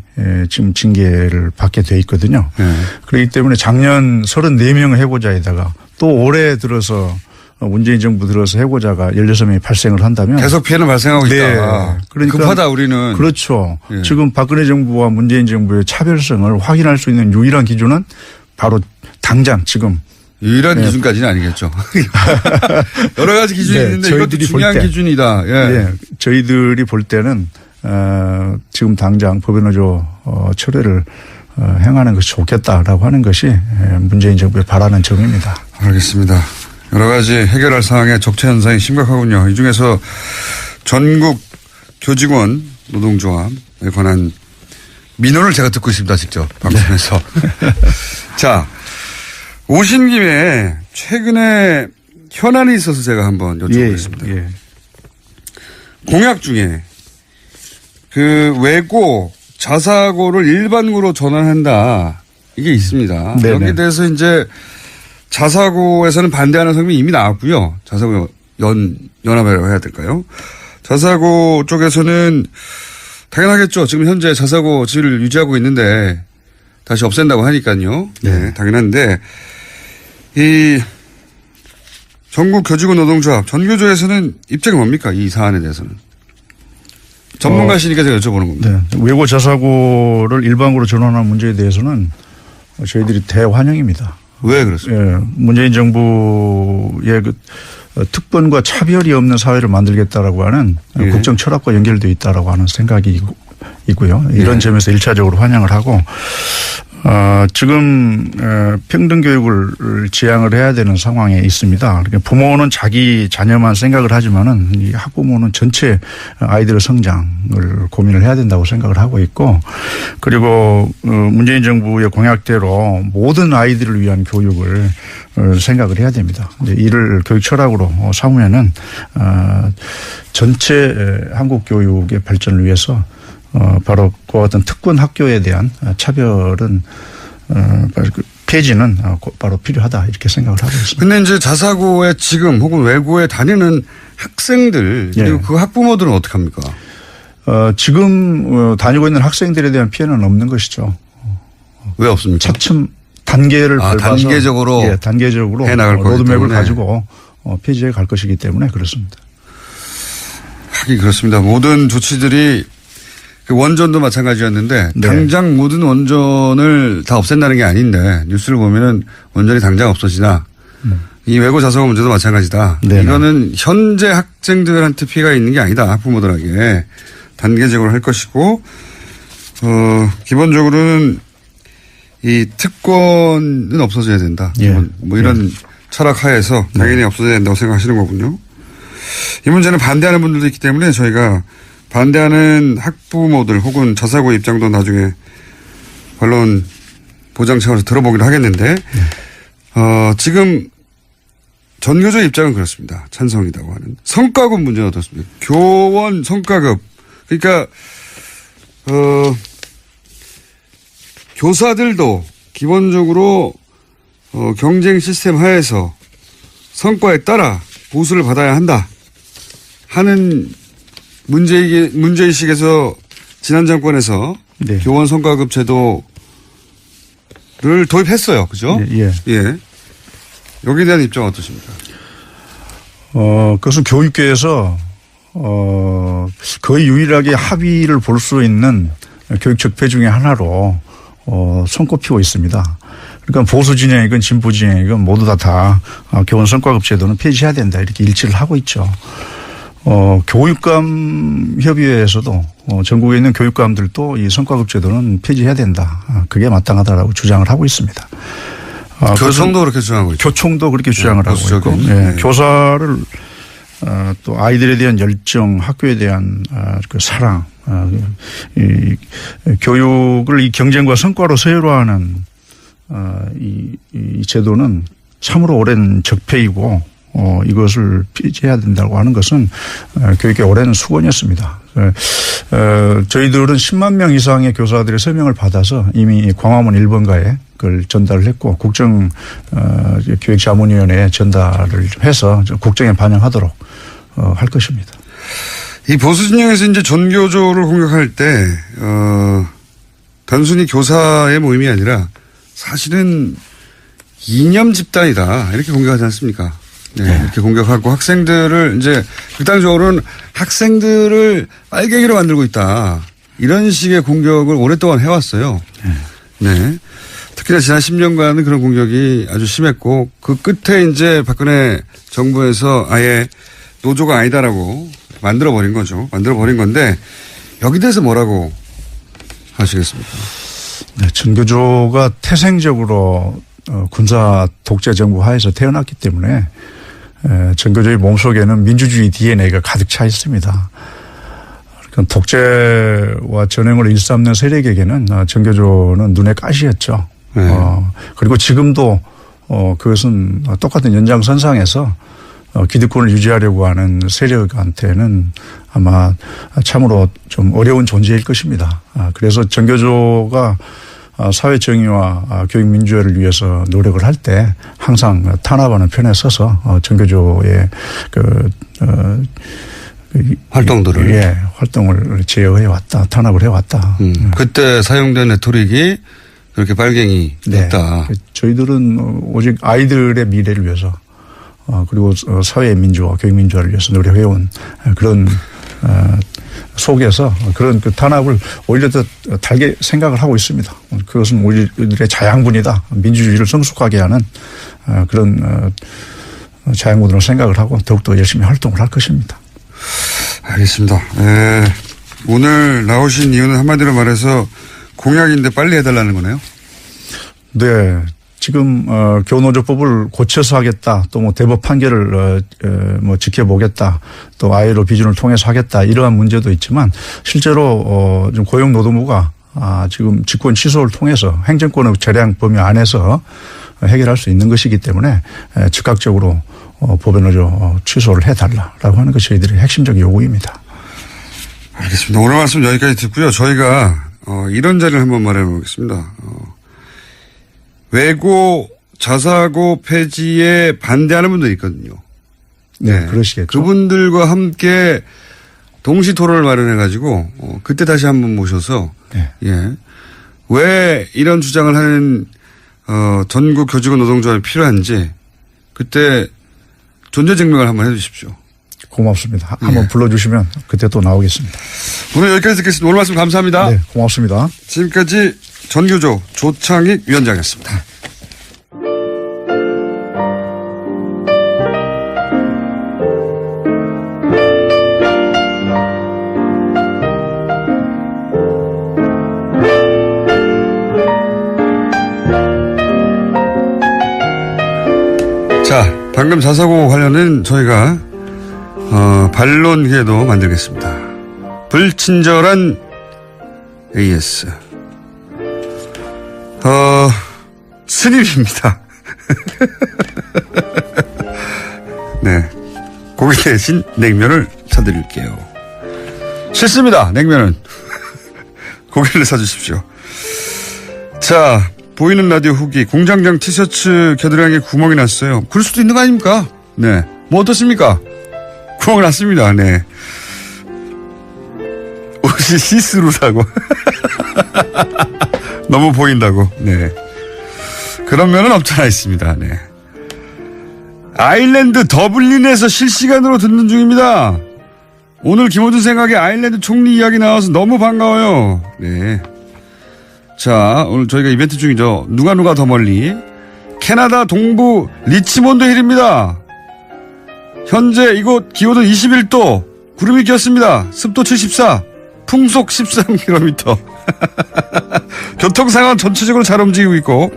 지금 징계를 받게 돼 있거든요. 그렇기 때문에 작년 34명의 해고자에다가 또 올해 들어서 문재인 정부 들어서 해고자가 16명이 발생을 한다면 계속 피해는 발생하고 있다. 그러니까 급하다 우리는. 그렇죠. 지금 박근혜 정부와 문재인 정부의 차별성을 확인할 수 있는 유일한 기준은 바로 당장 지금. 유일한 기준까지는 아니겠죠. 여러 가지 기준이 있는데 이것도 중요한 기준이다. 네, 저희들이 볼 때는 지금 당장 법의 노조 철회를 행하는 것이 좋겠다라고 하는 것이 문재인 정부의 바라는 점입니다. 알겠습니다. 여러 가지 해결할 사항에 적체 현상이 심각하군요. 이 중에서 전국 교직원 노동조합에 관한 민원을 제가 듣고 있습니다. 직접 방송에서. 네. 자, 오신 김에 최근에 현안이 있어서 제가 한번 여쭤보겠습니다. 예. 공약 중에 그 외고 자사고를 일반고로 전환한다. 이게 있습니다. 네네. 여기에 대해서 이제 자사고에서는 반대하는 성명이 이미 나왔고요. 자사고 연합이라고 해야 될까요? 자사고 쪽에서는 당연하겠죠. 지금 현재 자사고 질을 유지하고 있는데 다시 없앤다고 하니까요. 네, 당연한데 이 전국 교직원 노동조합 전교조에서는 입장이 뭡니까? 이 사안에 대해서는. 전문가시니까 제가 여쭤보는 겁니다. 네. 외고 자사고를 일반고로 전환하는 문제에 대해서는 저희들이 대환영입니다. 왜 그렇습니까? 예, 문재인 정부의 그 특권과 차별이 없는 사회를 만들겠다라고 하는 국정 철학과 연결되어 있다라고 하는 생각이 있고요. 이런 점에서 1차적으로 환영을 하고 지금 평등 교육을 지향을 해야 되는 상황에 있습니다. 그러니까 부모는 자기 자녀만 생각을 하지만은 이 학부모는 전체 아이들의 성장을 고민을 해야 된다고 생각을 하고 있고, 그리고 문재인 정부의 공약대로 모든 아이들을 위한 교육을 생각을 해야 됩니다. 이를 교육 철학으로 삼으면은 전체 한국 교육의 발전을 위해서 바로 그와 같은 특권 학교에 대한 차별은 폐지는 바로 필요하다 이렇게 생각을 하고 있습니다. 근데 이제 자사고에 지금 혹은 외고에 다니는 학생들 그리고 그 학부모들은 어떻게 합니까? 지금 다니고 있는 학생들에 대한 피해는 없는 것이죠. 왜 없습니까? 차츰 단계를 밟아서 단계적으로 단계적으로 해나갈 거기 로드맵을 때문에. 가지고 폐지해 갈 것이기 때문에 그렇습니다. 하긴 그렇습니다. 모든 조치들이 그 원전도 마찬가지였는데 당장 모든 원전을 다 없앤다는 게 아닌데 뉴스를 보면은 원전이 당장 없어지나 이 외고 자사고 문제도 마찬가지다. 네네. 이거는 현재 학생들한테 피해가 있는 게 아니다. 학부모들에게 단계적으로 할 것이고 기본적으로는 이 특권은 없어져야 된다. 뭐 이런 철학 하에서 당연히 없어져야 된다고 생각하시는 거군요. 이 문제는 반대하는 분들도 있기 때문에 저희가 반대하는 학부모들 혹은 자사고 입장도 나중에 반론 보장 차원에서 들어보기로 하겠는데 지금 전교조 입장은 그렇습니다. 찬성이라고 하는. 성과급 문제는 어떻습니까? 교원 성과급. 그러니까 교사들도 기본적으로 경쟁 시스템 하에서 성과에 따라 보수를 받아야 한다 하는 문제의식에서 지난 정권에서 교원 성과급 제도를 도입했어요. 그죠? 예. 여기에 대한 입장은 어떠십니까? 그것은 교육계에서 거의 유일하게 합의를 볼 수 있는 교육 적폐 중에 하나로 손꼽히고 있습니다. 그러니까 보수 진영이건 진보 진영이건 모두 다 교원 성과급 제도는 폐지해야 된다 이렇게 일치를 하고 있죠. 교육감 협의회에서도 전국에 있는 교육감들도 이 성과급 제도는 폐지해야 된다. 그게 마땅하다라고 주장을 하고 있습니다. 교총도 그렇게 주장하고 있죠. 교총도 그렇게 주장을 하고 있고 교사를 또 아이들에 대한 열정, 학교에 대한 그 사랑, 이 교육을 이 경쟁과 성과로 서열화하는 이 제도는 참으로 오랜 적폐이고 이것을 폐지해야 된다고 하는 것은 교육의 오랜 수건이었습니다. 저희들은 10만 명 이상의 교사들의 서명을 받아서 이미 광화문 1번가에 그걸 전달을 했고 국정교육자문위원회에 전달을 해서 국정에 반영하도록 할 것입니다. 이 보수 진영에서 이제 전교조를 공격할 때 단순히 교사의 모임이 아니라 사실은 이념 집단이다 이렇게 공격하지 않습니까? 네, 이렇게 공격하고 학생들을 이제 극단적으로는 학생들을 빨갱이로 만들고 있다. 이런 식의 공격을 오랫동안 해왔어요. 네. 특히나 지난 10년간은 그런 공격이 아주 심했고 그 끝에 이제 박근혜 정부에서 아예 노조가 아니다라고 만들어버린 거죠. 만들어버린 건데 여기 대해서 뭐라고 하시겠습니까? 네, 전교조가 태생적으로 군사 독재 정부 하에서 태어났기 때문에 전교조의 몸속에는 민주주의 DNA가 가득 차 있습니다. 그러니까 독재와 전횡을 일삼는 세력에게는 전교조는 눈에 가시였죠. 그리고 지금도 그것은 똑같은 연장선상에서 기득권을 유지하려고 하는 세력한테는 아마 참으로 좀 어려운 존재일 것입니다. 그래서 전교조가 사회 정의와 교육 민주화를 위해서 노력을 할 때 항상 탄압하는 편에 서서 전교조의 활동들을 활동을 제어해 왔다, 탄압을 해 왔다. 그때 사용된 레토릭이 그렇게 빨갱이였다. 네. 저희들은 오직 아이들의 미래를 위해서 그리고 사회 민주화, 교육 민주화를 위해서 노력해온 그런 속에서 그런 그 탄압을 오히려 더 달게 생각을 하고 있습니다. 그것은 우리들의 자양분이다. 민주주의를 성숙하게 하는 그런 자양분으로 생각을 하고 더욱더 열심히 활동을 할 것입니다. 알겠습니다. 오늘 나오신 이유는 한마디로 말해서 공약인데 빨리 해달라는 거네요? 네. 지금 교노조법을 고쳐서 하겠다, 또 뭐 대법 판결을 뭐 지켜보겠다, 또 ILO 비준을 통해서 하겠다, 이러한 문제도 있지만 실제로 좀 고용노동부가 지금 직권 취소를 통해서 행정권의 재량 범위 안에서 해결할 수 있는 것이기 때문에 즉각적으로 법원으로 취소를 해달라라고 하는 것이 저희들의 핵심적 요구입니다. 알겠습니다. 오늘 말씀 여기까지 듣고요. 저희가 이런 자리를 한번 말해보겠습니다. 외고 자사고 폐지에 반대하는 분들이 있거든요. 네, 그러시겠죠. 그분들과 함께 동시 토론을 마련해가지고 그때 다시 한번 모셔서 네. 왜 이런 주장을 하는 전국 교직원 노동조합이 필요한지 그때 존재 증명을 한번 해주십시오. 고맙습니다. 한번 불러주시면 그때 또 나오겠습니다. 오늘 여기까지 듣겠습니다. 오늘 말씀 감사합니다. 네, 고맙습니다. 지금까지 전교조 조창익 위원장이었습니다. 자, 방금 자사고 관련은 저희가 반론회도 만들겠습니다. 불친절한 AS. 스님입니다. 네. 고기 대신 냉면을 사드릴게요. 싫습니다. 냉면은. 고기를 사주십시오. 자, 보이는 라디오 후기. 공장장 티셔츠 겨드랑이에 구멍이 났어요. 그럴 수도 있는 거 아닙니까? 네. 뭐 어떻습니까? 구멍 났습니다. 네. 옷이 시스루라고. 너무 보인다고. 네. 그런 면은 없잖아 있습니다. 네. 아일랜드 더블린에서 실시간으로 듣는 중입니다. 오늘 김호준 생각에 아일랜드 총리 이야기 나와서 너무 반가워요. 네. 자, 오늘 저희가 이벤트 중이죠. 누가 더 멀리. 캐나다 동부 리치몬드 힐입니다. 현재 이곳 기온은 21도, 구름이 꼈습니다. 습도 74, 풍속 13km. 교통상황 전체적으로 잘 움직이고 있고,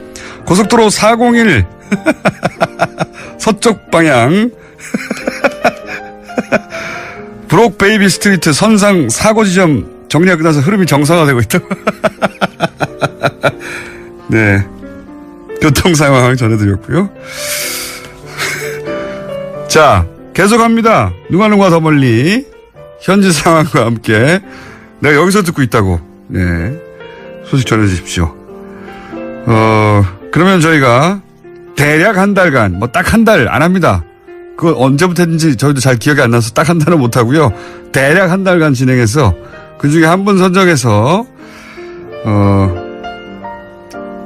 고속도로 401 서쪽 방향 브록 베이비 스트리트 선상 사고 지점 정리가 끝나서 흐름이 정상화되고 있다고. 네. 교통 상황 전해드렸고요. 자, 계속합니다. 누가 더 멀리 현지 상황과 함께 내가 여기서 듣고 있다고. 네. 소식 전해주십시오. 그러면 저희가 대략 한 달간, 뭐 딱 한 달 안 합니다. 그거 언제부터 했는지 저희도 잘 기억이 안 나서 딱 한 달은 못 하고요. 대략 한 달간 진행해서 그 중에 한 분 선정해서,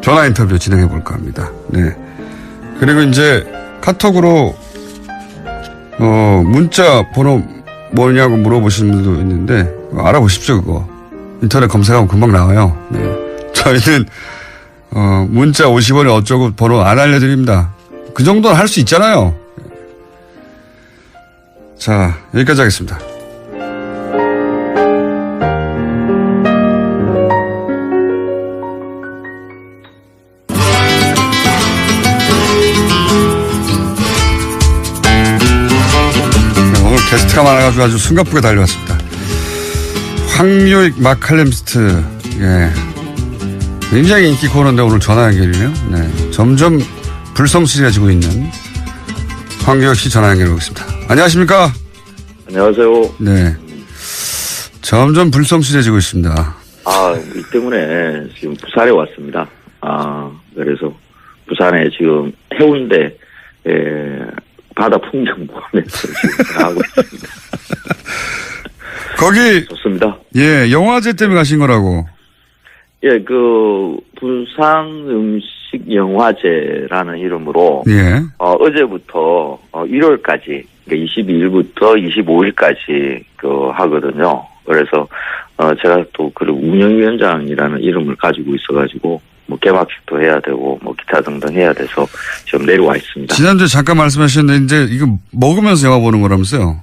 전화 인터뷰 진행해 볼까 합니다. 네. 그리고 이제 카톡으로, 문자 번호 뭐냐고 물어보시는 분들도 있는데, 알아보십시오, 그거. 인터넷 검색하면 금방 나와요. 네. 저희는, 문자 50원에 어쩌고 번호 안 알려드립니다. 그 정도는 할 수 있잖아요. 자, 여기까지 하겠습니다. 많아가지고 아주 숨가쁘게 달려왔습니다. 황요익 마칼렘스트, 예. 굉장히 인기 코너인데 오늘 전화 연결이네요. 네. 점점 불성실해지고 있는 황교익 씨 전화 연결해보겠습니다. 안녕하십니까? 안녕하세요. 네. 점점 불성실해지고 있습니다. 이 때문에 지금 부산에 왔습니다. 그래서 부산에 지금 해운대, 바다 풍경 보면서 지금 전화하고 있습니다. 거기. 좋습니다. 예, 영화제 때문에 가신 거라고. 예, 부산 음식 영화제라는 이름으로. 예. 어제부터 1월까지, 그러니까 22일부터 25일까지 하거든요. 그래서, 제가 또 운영위원장이라는 이름을 가지고 있어가지고, 개막식도 해야 되고, 기타 등등 해야 돼서 지금 내려와 있습니다. 지난주에 잠깐 말씀하셨는데, 이제 이거 먹으면서 영화 보는 거라면서요?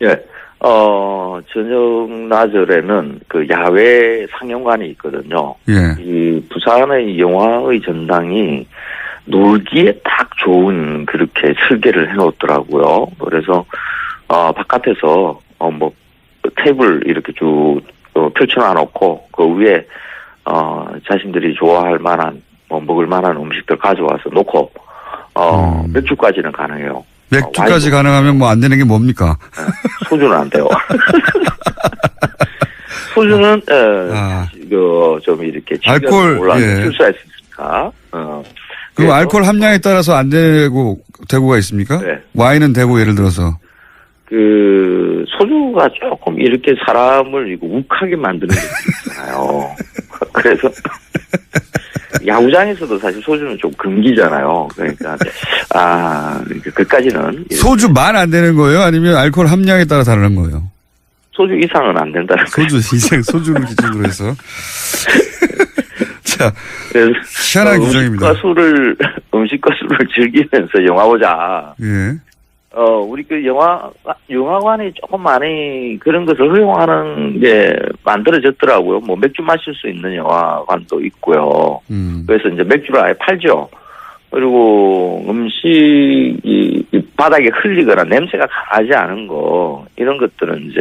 예. 저녁 나절에는 야외 상영관이 있거든요. 예. 이 부산의 영화의 전당이 놀기에 딱 좋은 그렇게 설계를 해놓더라고요. 그래서, 바깥에서, 테이블 이렇게 쭉 펼쳐놔놓고, 그 위에, 자신들이 좋아할 만한, 먹을 만한 음식들 가져와서 놓고, 맥주까지는 가능해요. 맥주까지 가능하면 안 되는 게 뭡니까? 소주는 안 돼요. 소주는, 좀 이렇게. 알코올, 예. 실수할 수 있으니까. 그럼 알코올 함량에 따라서 안 되고가 있습니까? 네. 와인은 되고, 예를 들어서. 소주가 조금 이렇게 사람을 욱하게 만드는 게 있잖아요. 그래서, 야구장에서도 사실 소주는 좀 금기잖아요. 그러니까, 그까지는. 소주 만 안 되는 거예요? 아니면 알코올 함량에 따라 다르는 거예요? 소주 이상은 안 된다는 거예요. 소주를 기준으로 해서. 자, 그래서 희한한 규정입니다. 음식과 술을 즐기면서 영화 보자. 예. 우리 영화관이 조금 많이 그런 것을 허용하는 게 만들어졌더라고요. 맥주 마실 수 있는 영화관도 있고요. 그래서 이제 맥주를 아예 팔죠. 그리고 음식이 바닥에 흘리거나 냄새가 강하지 않은 거, 이런 것들은 이제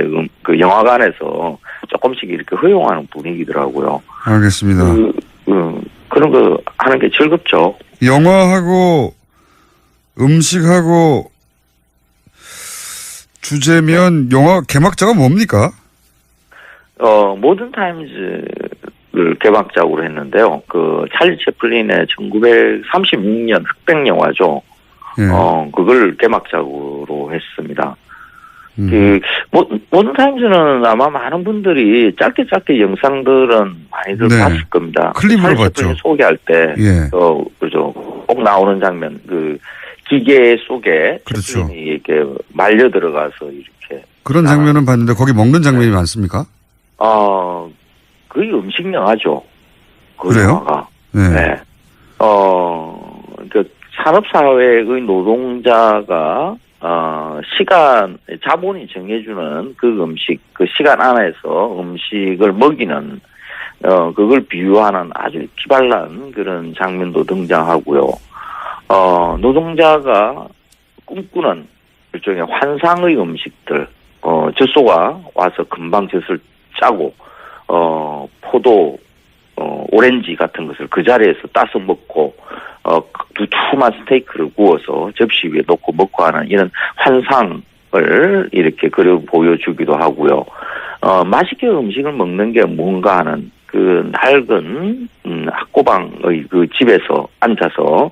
영화관에서 조금씩 이렇게 허용하는 분위기더라고요. 알겠습니다. 그런 거 하는 게 즐겁죠. 영화하고 음식하고 주제면 영화 개막자가 뭡니까? 모던 타임즈를 개막작으로 했는데요. 찰리 채플린의 1936년 흑백 영화죠. 예. 그걸 개막작으로 했습니다. 모던 타임즈는 아마 많은 분들이 짧게 영상들은 많이들 네. 봤을 겁니다. 클립으로 봤죠. 소개할 때, 예. 그죠. 꼭 나오는 장면, 기계 속에 그렇죠. 채플린이 이렇게 말려 들어가서 이렇게. 그런 장면은 봤는데 거기 먹는 장면이 많습니까? 거의 음식 영화죠. 그래요? 영화가. 네. 네. 산업사회의 노동자가, 자본이 정해주는 그 음식, 그 시간 안에서 음식을 먹이는, 그걸 비유하는 아주 기발난 그런 장면도 등장하고요. 노동자가 꿈꾸는 일종의 환상의 음식들, 젖소가 와서 금방 젖을 짜고, 포도, 오렌지 같은 것을 그 자리에서 따서 먹고, 두툼한 스테이크를 구워서 접시 위에 놓고 먹고 하는 이런 환상을 이렇게 그려 보여주기도 하고요. 맛있게 음식을 먹는 게 뭔가 하는 낡은, 학고방의 집에서 앉아서,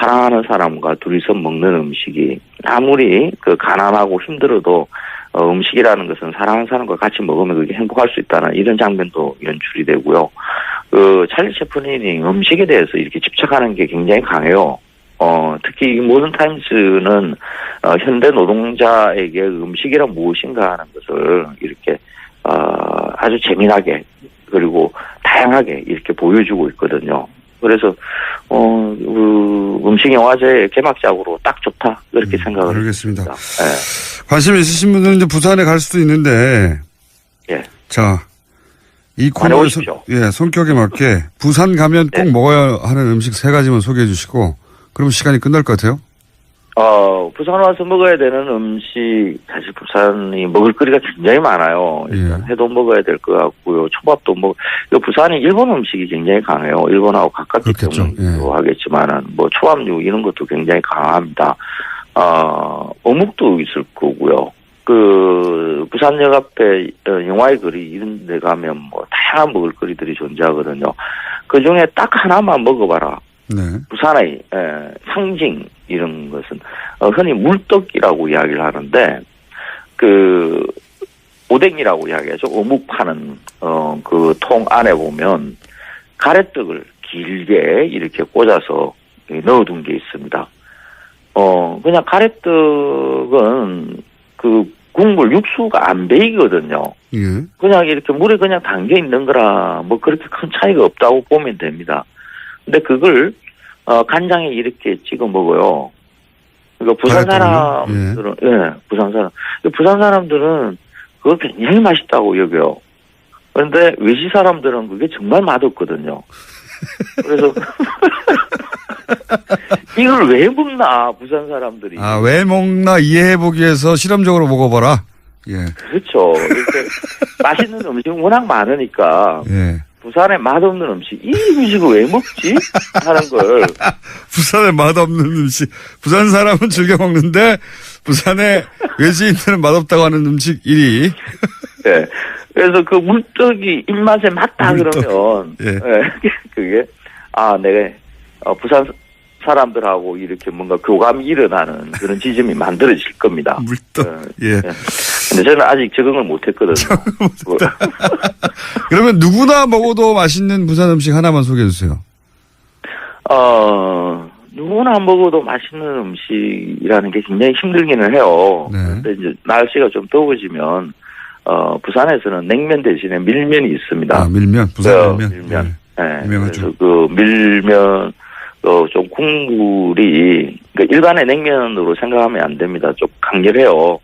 사랑하는 사람과 둘이서 먹는 음식이 아무리 가난하고 힘들어도 음식이라는 것은 사랑하는 사람과 같이 먹으면 그게 행복할 수 있다는 이런 장면도 연출이 되고요. 찰리 채플린이 음식에 대해서 이렇게 집착하는 게 굉장히 강해요. 특히 이 모던 타임스는 현대 노동자에게 음식이란 무엇인가 하는 것을 이렇게 아주 재미나게 그리고 다양하게 이렇게 보여주고 있거든요. 그래서 음식 영화제 개막작으로 딱 좋다 그렇게 생각을 알겠습니다. 네. 관심 있으신 분들은 이제 부산에 갈 수도 있는데, 예. 자, 이 코너의 성격에 맞게 부산 가면 꼭 먹어야 하는 음식 3가지만 소개해 주시고, 그럼 시간이 끝날 것 같아요. 부산 와서 먹어야 되는 음식, 사실 부산이 먹을거리가 굉장히 많아요. 일단 회도 먹어야 될 것 같고요. 초밥도 부산이 일본 음식이 굉장히 강해요. 일본하고 가깝기 때문에 하겠지만은, 초밥류 이런 것도 굉장히 강합니다. 어묵도 있을 거고요. 부산역 앞에 영화의 거리 이런 데 가면 다양한 먹을거리들이 존재하거든요. 그 중에 딱 하나만 먹어봐라. 네. 부산의 상징 이런 것은 흔히 물떡이라고 이야기를 하는데 오뎅이라고 이야기하죠. 어묵 파는 그 통 안에 보면 가래떡을 길게 이렇게 꽂아서 넣어둔 게 있습니다. 그냥 가래떡은 국물 육수가 안 배이거든요. 예. 그냥 이렇게 물에 그냥 담겨 있는 거라 그렇게 큰 차이가 없다고 보면 됩니다. 근데 그걸 간장에 이렇게 찍어 먹어요. 그러니까 부산 사람들은 부산 사람들은 그거 굉장히 맛있다고 여겨요. 그런데 외지 사람들은 그게 정말 맛없거든요. 그래서 이걸 왜 먹나 부산 사람들이. 왜 먹나 이해해보기 위해서 실험적으로 먹어봐라. 예. 그렇죠. 이렇게 맛있는 음식이 워낙 많으니까. 예. 부산에 맛없는 음식, 이 음식을 왜 먹지? 하는 걸. 부산에 맛없는 음식. 부산 사람은 즐겨 먹는데, 부산에 외지인들은 맛없다고 하는 음식 1위. 네. 그래서 그 물떡이 입맛에 맞다 그러면, 예. 그게, 내가, 부산 사람들하고 이렇게 뭔가 교감이 일어나는 그런 지점이 만들어질 겁니다. 물떡. 예. 근데 저는 아직 적응을 못 했거든요. 그러면 누구나 먹어도 맛있는 부산 음식 하나만 소개해 주세요. 누구나 먹어도 맛있는 음식이라는 게 굉장히 힘들기는 해요. 네. 근데 이제 날씨가 좀 더워지면, 부산에서는 냉면 대신에 밀면이 있습니다. 밀면? 부산 밀면? 밀면. 네. 유명하죠. 그래서 밀면, 좀 국물이, 그러니까 일반의 냉면으로 생각하면 안 됩니다. 좀 강렬해요.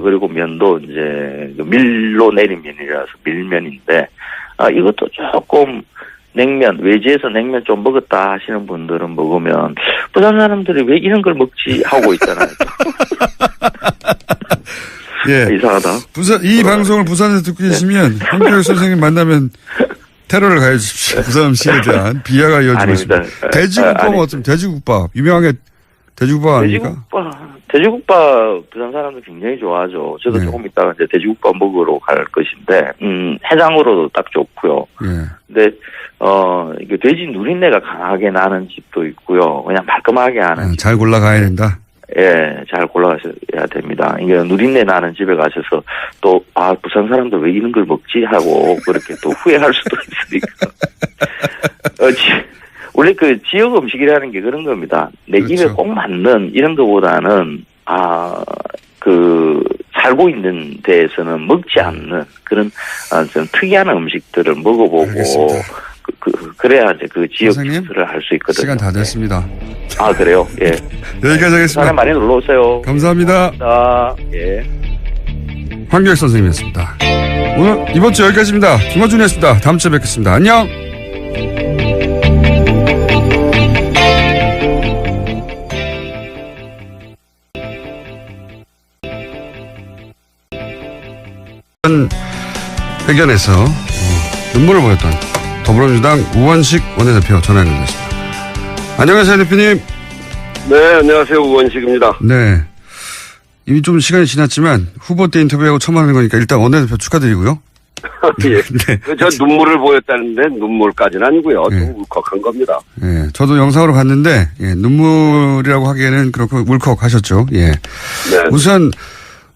그리고 면도 이제 밀로 내린 면이라서 밀면인데, 이것도 조금 외지에서 냉면 좀 먹었다 하시는 분들은 먹으면, 부산 사람들이 왜 이런 걸 먹지? 하고 있잖아요. 예. 이상하다. 이 방송을 부산에서 듣고 계시면, 한교육 선생님 만나면 테러를 가해주십시오. 부산 음식에 대한 비하가 이어지고 있습니다. 돼지국밥은 어떻습니까? 돼지국밥. 유명하게 돼지국밥 아닙니까? 돼지국밥 부산 사람들 굉장히 좋아하죠. 저도 조금 이따가 이제 돼지국밥 먹으러 갈 것인데, 해장으로도 딱 좋고요. 예. 근데, 이게 돼지 누린내가 강하게 나는 집도 있고요. 그냥 말끔하게 하는. 잘 골라가야 된다? 예, 잘 골라가셔야 됩니다. 이게 누린내 나는 집에 가셔서 또, 부산 사람들 왜 이런 걸 먹지? 하고 그렇게 또 후회할 수도 있으니까. 원래 지역 음식이라는 게 그런 겁니다. 내 그렇죠. 입에 꼭 맞는 이런 것보다는, 살고 있는 데에서는 먹지 않는 그런, 좀 특이한 음식들을 먹어보고, 그래야 이제 그 지역 특色를 알 수 있거든요. 시간 다 됐습니다. 그래요? 예. 여기까지 하겠습니다. 부산에 많이 놀러 오세요. 감사합니다. 예. 황교익 선생님이었습니다. 오늘 이번 주 여기까지입니다. 김어준이었습니다. 다음 주에 뵙겠습니다. 안녕. 회견에서 눈물을 보였던 더불어민주당 우원식 원내대표 전화 연결됐습니다. 안녕하세요, 대표님. 네, 안녕하세요. 우원식입니다. 네. 이미 좀 시간이 지났지만 후보 때 인터뷰하고 처음 하는 거니까 일단 원내대표 축하드리고요. 예. 네. 저 눈물을 보였다는데 눈물까지는 아니고요. 좀 울컥한 겁니다. 예. 저도 영상으로 봤는데 눈물이라고 하기에는 그렇고 울컥하셨죠. 예. 네. 우선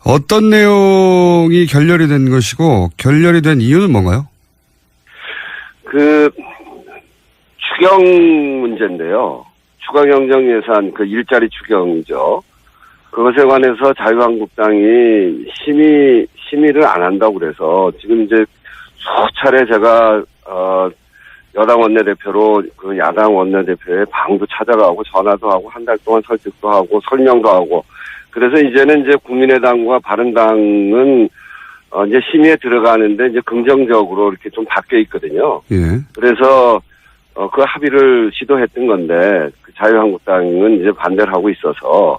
어떤 내용이 결렬이 된 것이고 결렬이 된 이유는 뭔가요? 추경 문제인데요. 추가 경정 예산 일자리 추경이죠. 그것에 관해서 자유한국당이 심의를 안 한다고 그래서 지금 이제 수차례 제가 여당 원내대표로 야당 원내대표의 방도 찾아가고 전화도 하고 한 달 동안 설득도 하고 설명도 하고 그래서 이제는 이제 국민의당과 바른당은 이제 심의에 들어가는데 이제 긍정적으로 이렇게 좀 바뀌어 있거든요. 예. 그래서 그 합의를 시도했던 건데 자유한국당은 이제 반대를 하고 있어서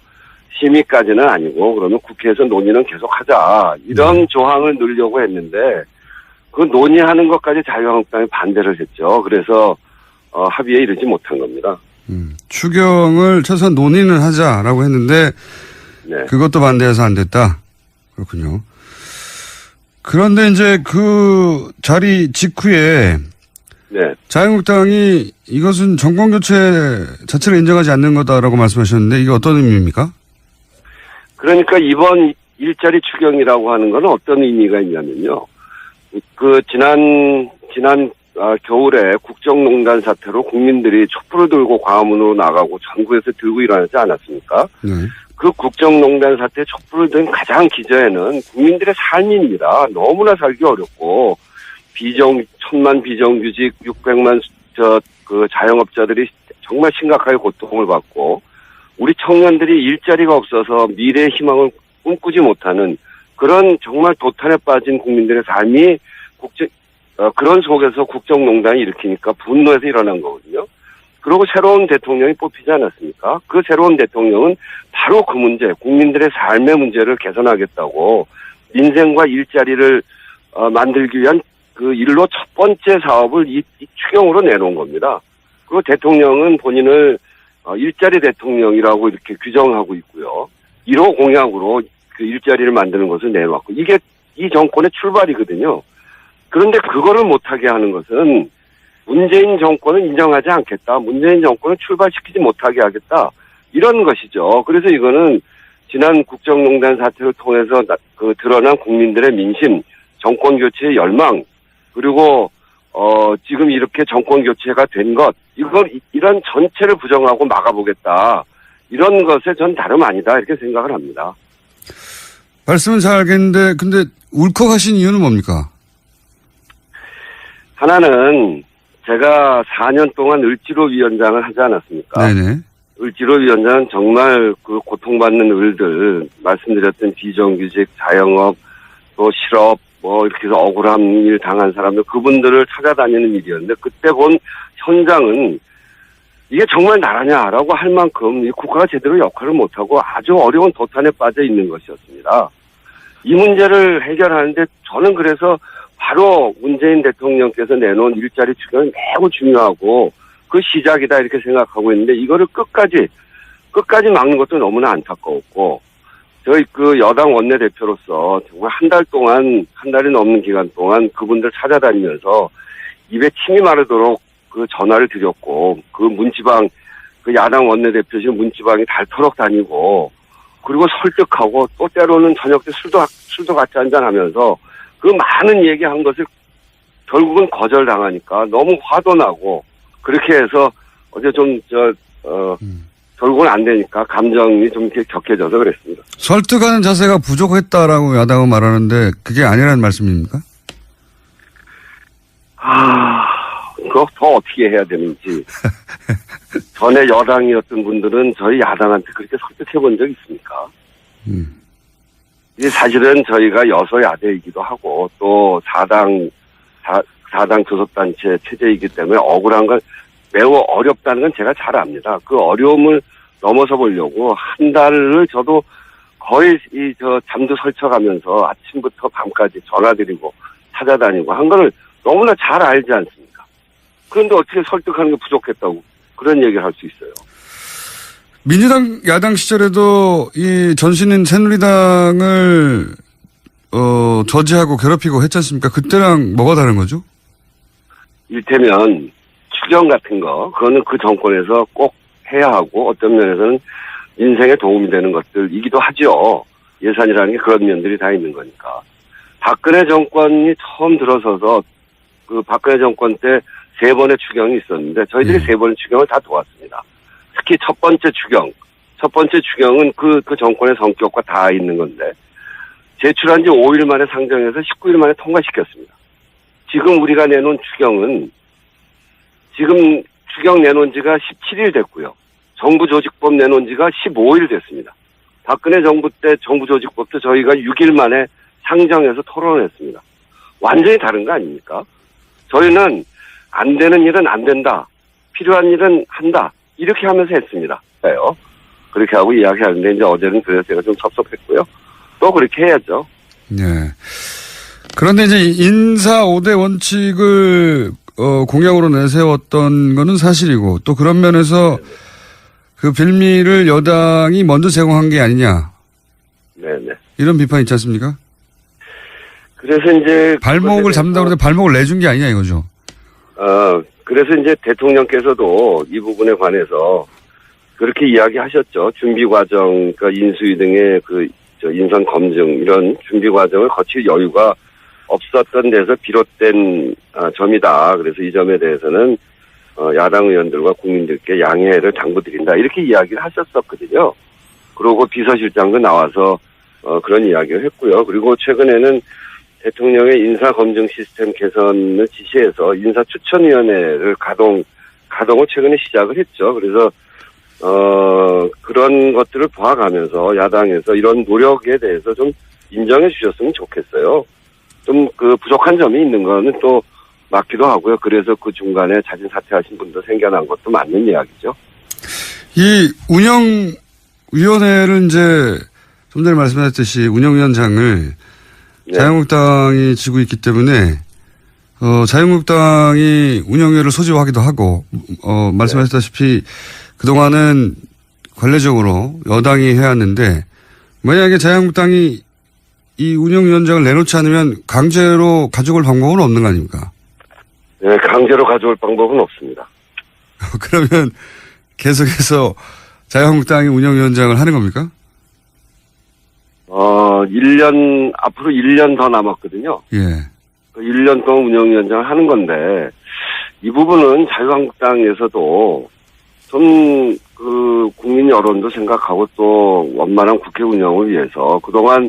심의까지는 아니고 그러면 국회에서 논의는 계속하자 이런 조항을 넣으려고 했는데 그 논의하는 것까지 자유한국당이 반대를 했죠. 그래서 합의에 이르지 못한 겁니다. 추경을 최소한 논의는 하자라고 했는데 네. 그것도 반대해서 안 됐다. 그렇군요. 그런데 이제 그 자리 직후에 네. 자유한국당이 이것은 정권 교체 자체를 인정하지 않는 거다라고 말씀하셨는데 이게 어떤 의미입니까? 그러니까 이번 일자리 추경이라고 하는 건 어떤 의미가 있냐면요. 그 지난 겨울에 국정농단 사태로 국민들이 촛불을 들고 광화문으로 나가고 전국에서 들고 일어나지 않았습니까? 네. 그 국정농단 사태 촛불을 든 가장 기저에는 국민들의 삶입니다. 너무나 살기 어렵고 천만 비정규직 600만 그 자영업자들이 정말 심각하게 고통을 받고 우리 청년들이 일자리가 없어서 미래의 희망을 꿈꾸지 못하는 그런 정말 도탄에 빠진 국민들의 삶이 그런 속에서 국정농단이 일으키니까 분노해서 일어난 거거든요. 그리고 새로운 대통령이 뽑히지 않았습니까? 그 새로운 대통령은 바로 그 문제, 국민들의 삶의 문제를 개선하겠다고 민생과 일자리를 만들기 위한 그 일로 첫 번째 사업을 이 추경으로 내놓은 겁니다. 그리고 대통령은 본인을 일자리 대통령이라고 이렇게 규정하고 있고요. 1호 공약으로 그 일자리를 만드는 것을 내놓았고 이게 이 정권의 출발이거든요. 그런데 그거를 못하게 하는 것은 문재인 정권은 인정하지 않겠다. 문재인 정권을 출발시키지 못하게 하겠다. 이런 것이죠. 그래서 이거는 지난 국정농단 사태를 통해서 드러난 국민들의 민심, 정권 교체의 열망, 그리고 지금 이렇게 정권 교체가 된 것, 이런 전체를 부정하고 막아보겠다. 이런 것에 전 다름 아니다. 이렇게 생각을 합니다. 말씀은 잘 알겠는데 근데 울컥하신 이유는 뭡니까? 하나는 제가 4년 동안 을지로위원장을 하지 않았습니까? 네네. 을지로위원장은 정말 그 고통받는 을들, 말씀드렸던 비정규직, 자영업, 또 실업, 이렇게 해서 억울한 일 당한 사람들, 그분들을 찾아다니는 일이었는데, 그때 본 현장은 이게 정말 나라냐라고 할 만큼 이 국가가 제대로 역할을 못하고 아주 어려운 도탄에 빠져 있는 것이었습니다. 이 문제를 해결하는데 저는 그래서 바로 문재인 대통령께서 내놓은 일자리 추경이 매우 중요하고 그 시작이다 이렇게 생각하고 있는데 이거를 끝까지 막는 것도 너무나 안타까웠고 저희 그 여당 원내대표로서 정말 한 달이 넘는 기간 동안 그분들 찾아다니면서 입에 침이 마르도록 그 전화를 드렸고 그 문지방 그 야당 원내대표실 문지방이 닳도록 다니고 그리고 설득하고 또 때로는 저녁 때 술도 같이 한잔하면서 그 많은 얘기한 것을 결국은 거절당하니까 너무 화도 나고 그렇게 해서 어제 결국은 안 되니까 감정이 좀 이렇게 격해져서 그랬습니다. 설득하는 자세가 부족했다라고 야당은 말하는데 그게 아니라는 말씀입니까? 그거 더 어떻게 해야 되는지. 전에 여당이었던 분들은 저희 야당한테 그렇게 설득해 본 적 있습니까? 이게 사실은 저희가 여소야대이기도 하고 또 4당 교섭단체 체제이기 때문에 억울한 건 매우 어렵다는 건 제가 잘 압니다. 그 어려움을 넘어서 보려고 한 달을 저도 거의 잠도 설쳐가면서 아침부터 밤까지 전화드리고 찾아다니고 한 거를 너무나 잘 알지 않습니까? 그런데 어떻게 설득하는 게 부족했다고 그런 얘기를 할 수 있어요. 민주당 야당 시절에도 이 전신인 새누리당을 저지하고 괴롭히고 했지 않습니까? 그때랑 뭐가 다른 거죠? 일테면 추경 같은 거 그거는 그 정권에서 꼭 해야 하고 어떤 면에서는 인생에 도움이 되는 것들이기도 하죠. 예산이라는 게 그런 면들이 다 있는 거니까. 박근혜 정권이 처음 들어서서 그 박근혜 정권 때 3번의 추경이 있었는데 저희들이 3번의 추경을 다 도왔습니다. 특히 첫 번째 추경은 그 정권의 성격과 다 있는 건데 제출한 지 5일 만에 상정해서 19일 만에 통과시켰습니다. 지금 우리가 내놓은 추경은 지금 추경 내놓은 지가 17일 됐고요. 정부조직법 내놓은 지가 15일 됐습니다. 박근혜 정부 때 정부조직법도 저희가 6일 만에 상정해서 토론을 했습니다. 완전히 다른 거 아닙니까? 저희는 안 되는 일은 안 된다. 필요한 일은 한다. 이렇게 하면서 했습니다. 그렇게 하고 이야기하는데 이제 어제는 그래서 제가 좀 섭섭했고요. 또 그렇게 해야죠. 네. 그런데 이제 인사 5대 원칙을 공약으로 내세웠던 거는 사실이고 또 그런 면에서 그 빌미를 여당이 먼저 제공한 게 아니냐. 네네. 이런 비판이 있지 않습니까? 그래서 이제 발목을 잡는다고 그러는데 발목을 내준 게 아니냐 이거죠. 그래서 이제 대통령께서도 이 부분에 관해서 그렇게 이야기하셨죠. 준비 과정, 그러니까 인수위 등의 인선 검증 이런 준비 과정을 거칠 여유가 없었던 데서 비롯된 점이다. 그래서 이 점에 대해서는 야당 의원들과 국민들께 양해를 당부드린다. 이렇게 이야기를 하셨었거든요. 그러고 비서실장도 나와서 그런 이야기를 했고요. 그리고 최근에는 대통령의 인사검증 시스템 개선을 지시해서 인사추천위원회를 가동을 최근에 시작을 했죠. 그래서 그런 것들을 봐가면서 야당에서 이런 노력에 대해서 좀 인정해 주셨으면 좋겠어요. 좀 부족한 점이 있는 거는 또 맞기도 하고요. 그래서 그 중간에 자진 사퇴하신 분도 생겨난 것도 맞는 이야기죠. 이 운영위원회를 이제 좀 전에 말씀하셨듯이 운영위원장을 네. 자유한국당이 지고 있기 때문에 자유한국당이 운영위를 소집하기도 하고 말씀하셨다시피 그동안은 관례적으로 여당이 해왔는데 만약에 자유한국당이 이 운영위원장을 내놓지 않으면 강제로 가져올 방법은 없는 거 아닙니까? 네, 강제로 가져올 방법은 없습니다. 그러면 계속해서 자유한국당이 운영위원장을 하는 겁니까? 앞으로 1년 더 남았거든요. 예. 1년 동안 운영위원장을 하는 건데, 이 부분은 자유한국당에서도 좀, 국민 여론도 생각하고 또 원만한 국회 운영을 위해서 그동안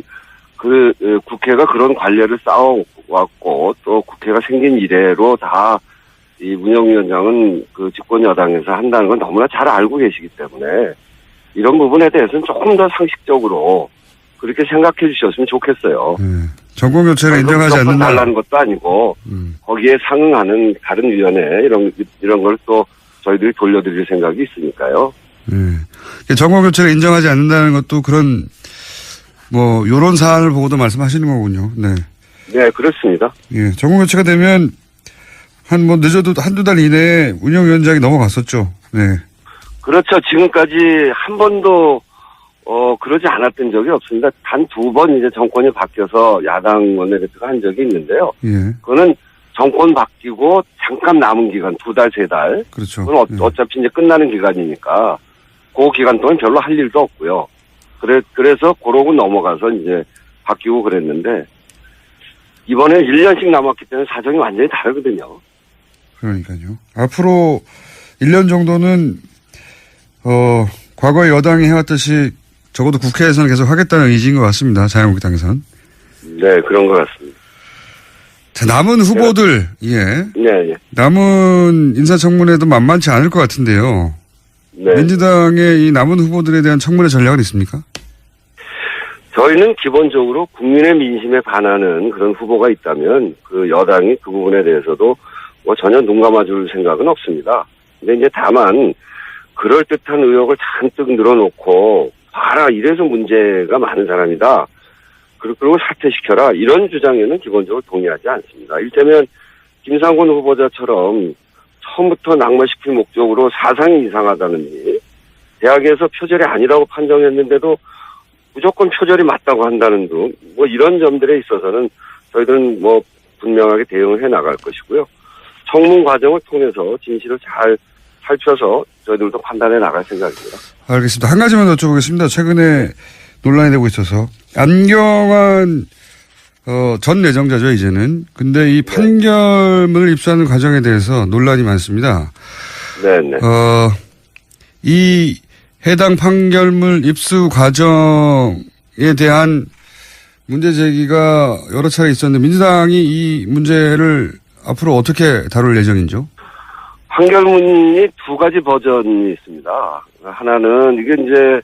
국회가 그런 관례를 쌓아왔고 또 국회가 생긴 이래로 다 이 운영위원장은 집권 여당에서 한다는 건 너무나 잘 알고 계시기 때문에 이런 부분에 대해서는 조금 더 상식적으로 그렇게 생각해 주셨으면 좋겠어요. 정권 교체를 인정하지 않는다. 달라는 것도 아니고 거기에 상응하는 다른 위원회 이런 걸 또 저희들이 돌려드릴 생각이 있으니까요. 정권 교체를 인정하지 않는다는 것도 그런 요런 사안을 보고도 말씀하시는 거군요. 네. 네, 그렇습니다. 예, 정권 교체가 되면 늦어도 한두 달 이내에 운영위원장이 넘어갔었죠. 네. 그렇죠. 지금까지 한 번도 그러지 않았던 적이 없습니다. 단 2번 이제 정권이 바뀌어서 야당 원내대표가 한 적이 있는데요. 예. 그거는 정권 바뀌고 잠깐 남은 기간 2달, 3달. 그렇죠. 그건 어차피 이제 끝나는 기간이니까 그 기간 동안 별로 할 일도 없고요. 그래서 그러고 넘어가서 이제 바뀌고 그랬는데 이번에 1년씩 남았기 때문에 사정이 완전히 다르거든요. 그러니까요. 앞으로 1년 정도는 과거에 여당이 해왔듯이 적어도 국회에서는 계속 하겠다는 의지인 것 같습니다. 자유한국당에서는. 네, 그런 것 같습니다. 자, 남은 후보들, 네. 남은 인사청문회도 만만치 않을 것 같은데요. 네. 민주당의 이 남은 후보들에 대한 청문회 전략은 있습니까? 저희는 기본적으로 국민의 민심에 반하는 그런 후보가 있다면 그 여당이 그 부분에 대해서도 전혀 눈 감아줄 생각은 없습니다. 근데 이제 다만 그럴듯한 의혹을 잔뜩 늘어놓고 봐라 이래서 문제가 많은 사람이다. 그리고 사퇴시켜라 이런 주장에는 기본적으로 동의하지 않습니다. 이를테면 김상곤 후보자처럼 처음부터 낙마시킬 목적으로 사상이 이상하다는지 대학에서 표절이 아니라고 판정했는데도 무조건 표절이 맞다고 한다는 등 이런 점들에 있어서는 저희들은 분명하게 대응을 해 나갈 것이고요. 청문 과정을 통해서 진실을 잘 살펴서 저희들도 판단해 나갈 생각입니다. 알겠습니다. 한 가지만 여쭤보겠습니다. 최근에 논란이 되고 있어서 안경환 전 내정자죠 이제는. 근데 이 판결문을 입수하는 과정에 대해서 논란이 많습니다. 네네. 이 해당 판결문 입수 과정에 대한 문제 제기가 여러 차례 있었는데 민주당이 이 문제를 앞으로 어떻게 다룰 예정인지요? 판결문이 2가지 버전이 있습니다. 하나는 이게 이제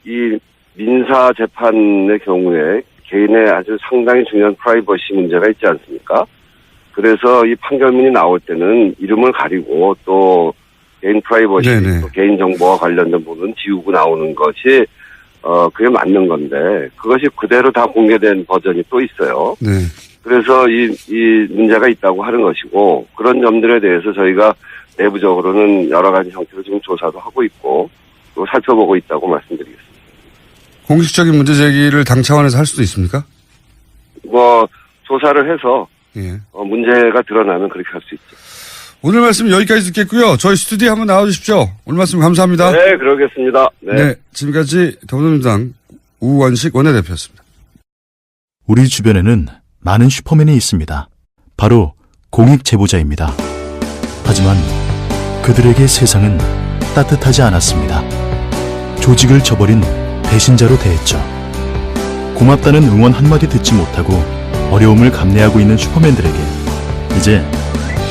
이 민사 재판의 경우에 개인의 아주 상당히 중요한 프라이버시 문제가 있지 않습니까? 그래서 이 판결문이 나올 때는 이름을 가리고 또 개인 프라이버시, 네네. 또 개인 정보와 관련된 부분 지우고 나오는 것이 그게 맞는 건데 그것이 그대로 다 공개된 버전이 또 있어요. 네. 그래서 이 문제가 있다고 하는 것이고 그런 점들에 대해서 저희가 내부적으로는 여러 가지 형태로 지금 조사도 하고 있고 또 살펴보고 있다고 말씀드리겠습니다. 공식적인 문제 제기를 당 차원에서 할 수도 있습니까? 뭐 조사를 해서 예. 문제가 드러나면 그렇게 할 수 있죠. 오늘 말씀 여기까지 듣겠고요. 저희 스튜디오에 한번 나와주십시오. 오늘 말씀 감사합니다. 네, 그러겠습니다. 네. 지금까지 더불어민주당 우원식 원내대표였습니다. 우리 주변에는 많은 슈퍼맨이 있습니다. 바로 공익 제보자입니다. 하지만 그들에게 세상은 따뜻하지 않았습니다. 조직을 저버린 배신자로 대했죠. 고맙다는 응원 한마디 듣지 못하고 어려움을 감내하고 있는 슈퍼맨들에게 이제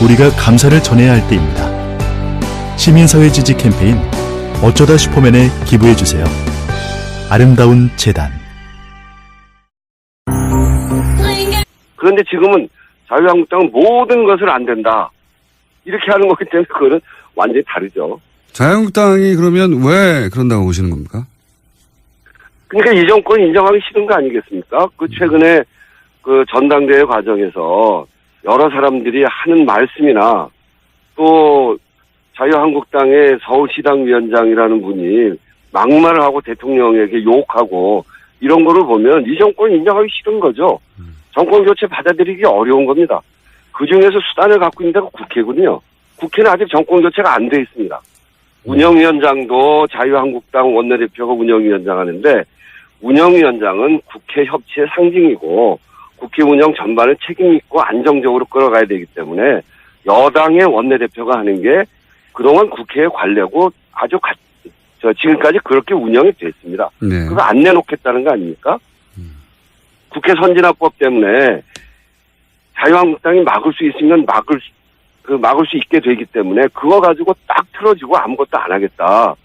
우리가 감사를 전해야 할 때입니다. 시민사회 지지 캠페인 어쩌다 슈퍼맨에 기부해주세요. 아름다운 재단. 그런데 지금은 자유한국당은 모든 것을 안 된다. 이렇게 하는 거기 때문에 그거는 완전히 다르죠. 자유한국당이 그러면 왜 그런다고 보시는 겁니까? 그러니까 이 정권 인정하기 싫은 거 아니겠습니까? 그 최근에 그 전당대회 과정에서 여러 사람들이 하는 말씀이나 또 자유한국당의 서울시당 위원장이라는 분이 막말을 하고 대통령에게 욕하고 이런 거를 보면 이 정권 인정하기 싫은 거죠. 정권 교체 받아들이기 어려운 겁니다. 그중에서 수단을 갖고 있는 데가 국회군요. 국회는 아직 정권 교체가 안 돼 있습니다. 운영위원장도 자유한국당 원내대표가 운영위원장 하는데 운영위원장은 국회 협치의 상징이고 국회 운영 전반을 책임 있고 안정적으로 끌어가야 되기 때문에 여당의 원내대표가 하는 게 그동안 국회의 관례고 아주 지금까지 그렇게 운영이 됐습니다. 네. 그거 안 내놓겠다는 거 아닙니까? 국회 선진화법 때문에 자유한국당이 막을 수 있으면 막을 수 있게 되기 때문에 그거 가지고 딱 틀어지고 아무것도 안 하겠다.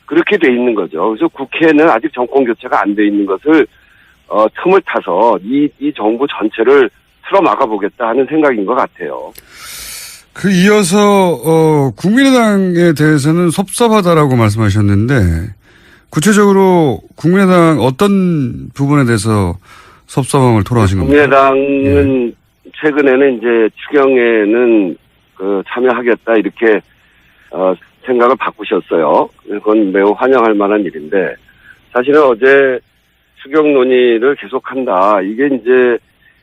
그렇게 돼 있는 거죠. 그래서 국회는 아직 정권 교체가 안 돼 있는 것을 틈을 타서 이 정부 전체를 틀어 막아보겠다 하는 생각인 것 같아요. 그 이어서 국민의당에 대해서는 섭섭하다라고 말씀하셨는데 구체적으로 국민의당 어떤 부분에 대해서 섭섭함을 토로하신 겁니까? 국민의당은 최근에는 이제 추경에는 참여하겠다 이렇게 생각을 바꾸셨어요. 그건 매우 환영할 만한 일인데 사실은 어제 추경 논의를 계속한다. 이게 이제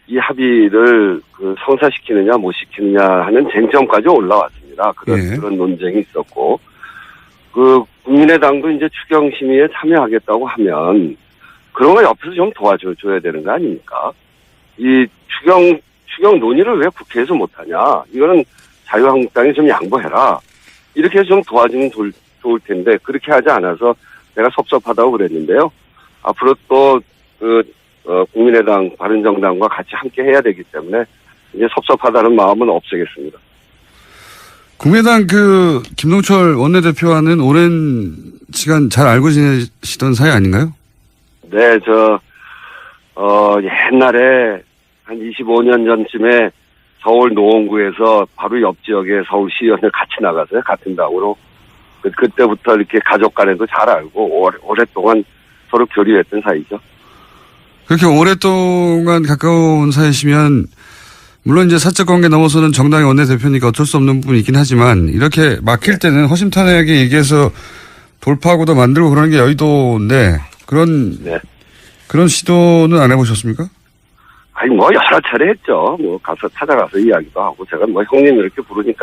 이 합의를 성사시키느냐 못 시키느냐 하는 쟁점까지 올라왔습니다. 그런 논쟁이 있었고 국민의당도 이제 추경 심의에 참여하겠다고 하면 그런 거 옆에서 좀 도와줘야 되는 거 아닙니까? 이 추경 논의를 왜 국회에서 못하냐? 이거는 자유한국당이 좀 양보해라. 이렇게 해서 좀 도와주면 좋을 텐데 그렇게 하지 않아서 내가 섭섭하다고 그랬는데요. 앞으로 또 국민의당, 바른정당과 같이 함께 해야 되기 때문에 이제 섭섭하다는 마음은 없애겠습니다. 국민의당 김동철 원내대표와는 오랜 시간 잘 알고 지내시던 사이 아닌가요? 네, 옛날에 한 25년 전쯤에 서울 노원구에서 바로 옆 지역에 서울시의원을 같이 나가서요. 같은 당으로. 그때부터 이렇게 가족 간에도 잘 알고 오랫동안 서로 교류했던 사이죠. 그렇게 오랫동안 가까운 사이시면 물론 이제 사적 관계 넘어서는 정당의 원내대표니까 어쩔 수 없는 부분이 있긴 하지만 이렇게 막힐 때는 허심탄회하게 얘기해서 돌파하고도 만들고 그러는 게 여의도인데 그런 시도는 안 해보셨습니까? 아니 여러 차례 했죠. 찾아가서 이야기도 하고 제가 형님 이렇게 부르니까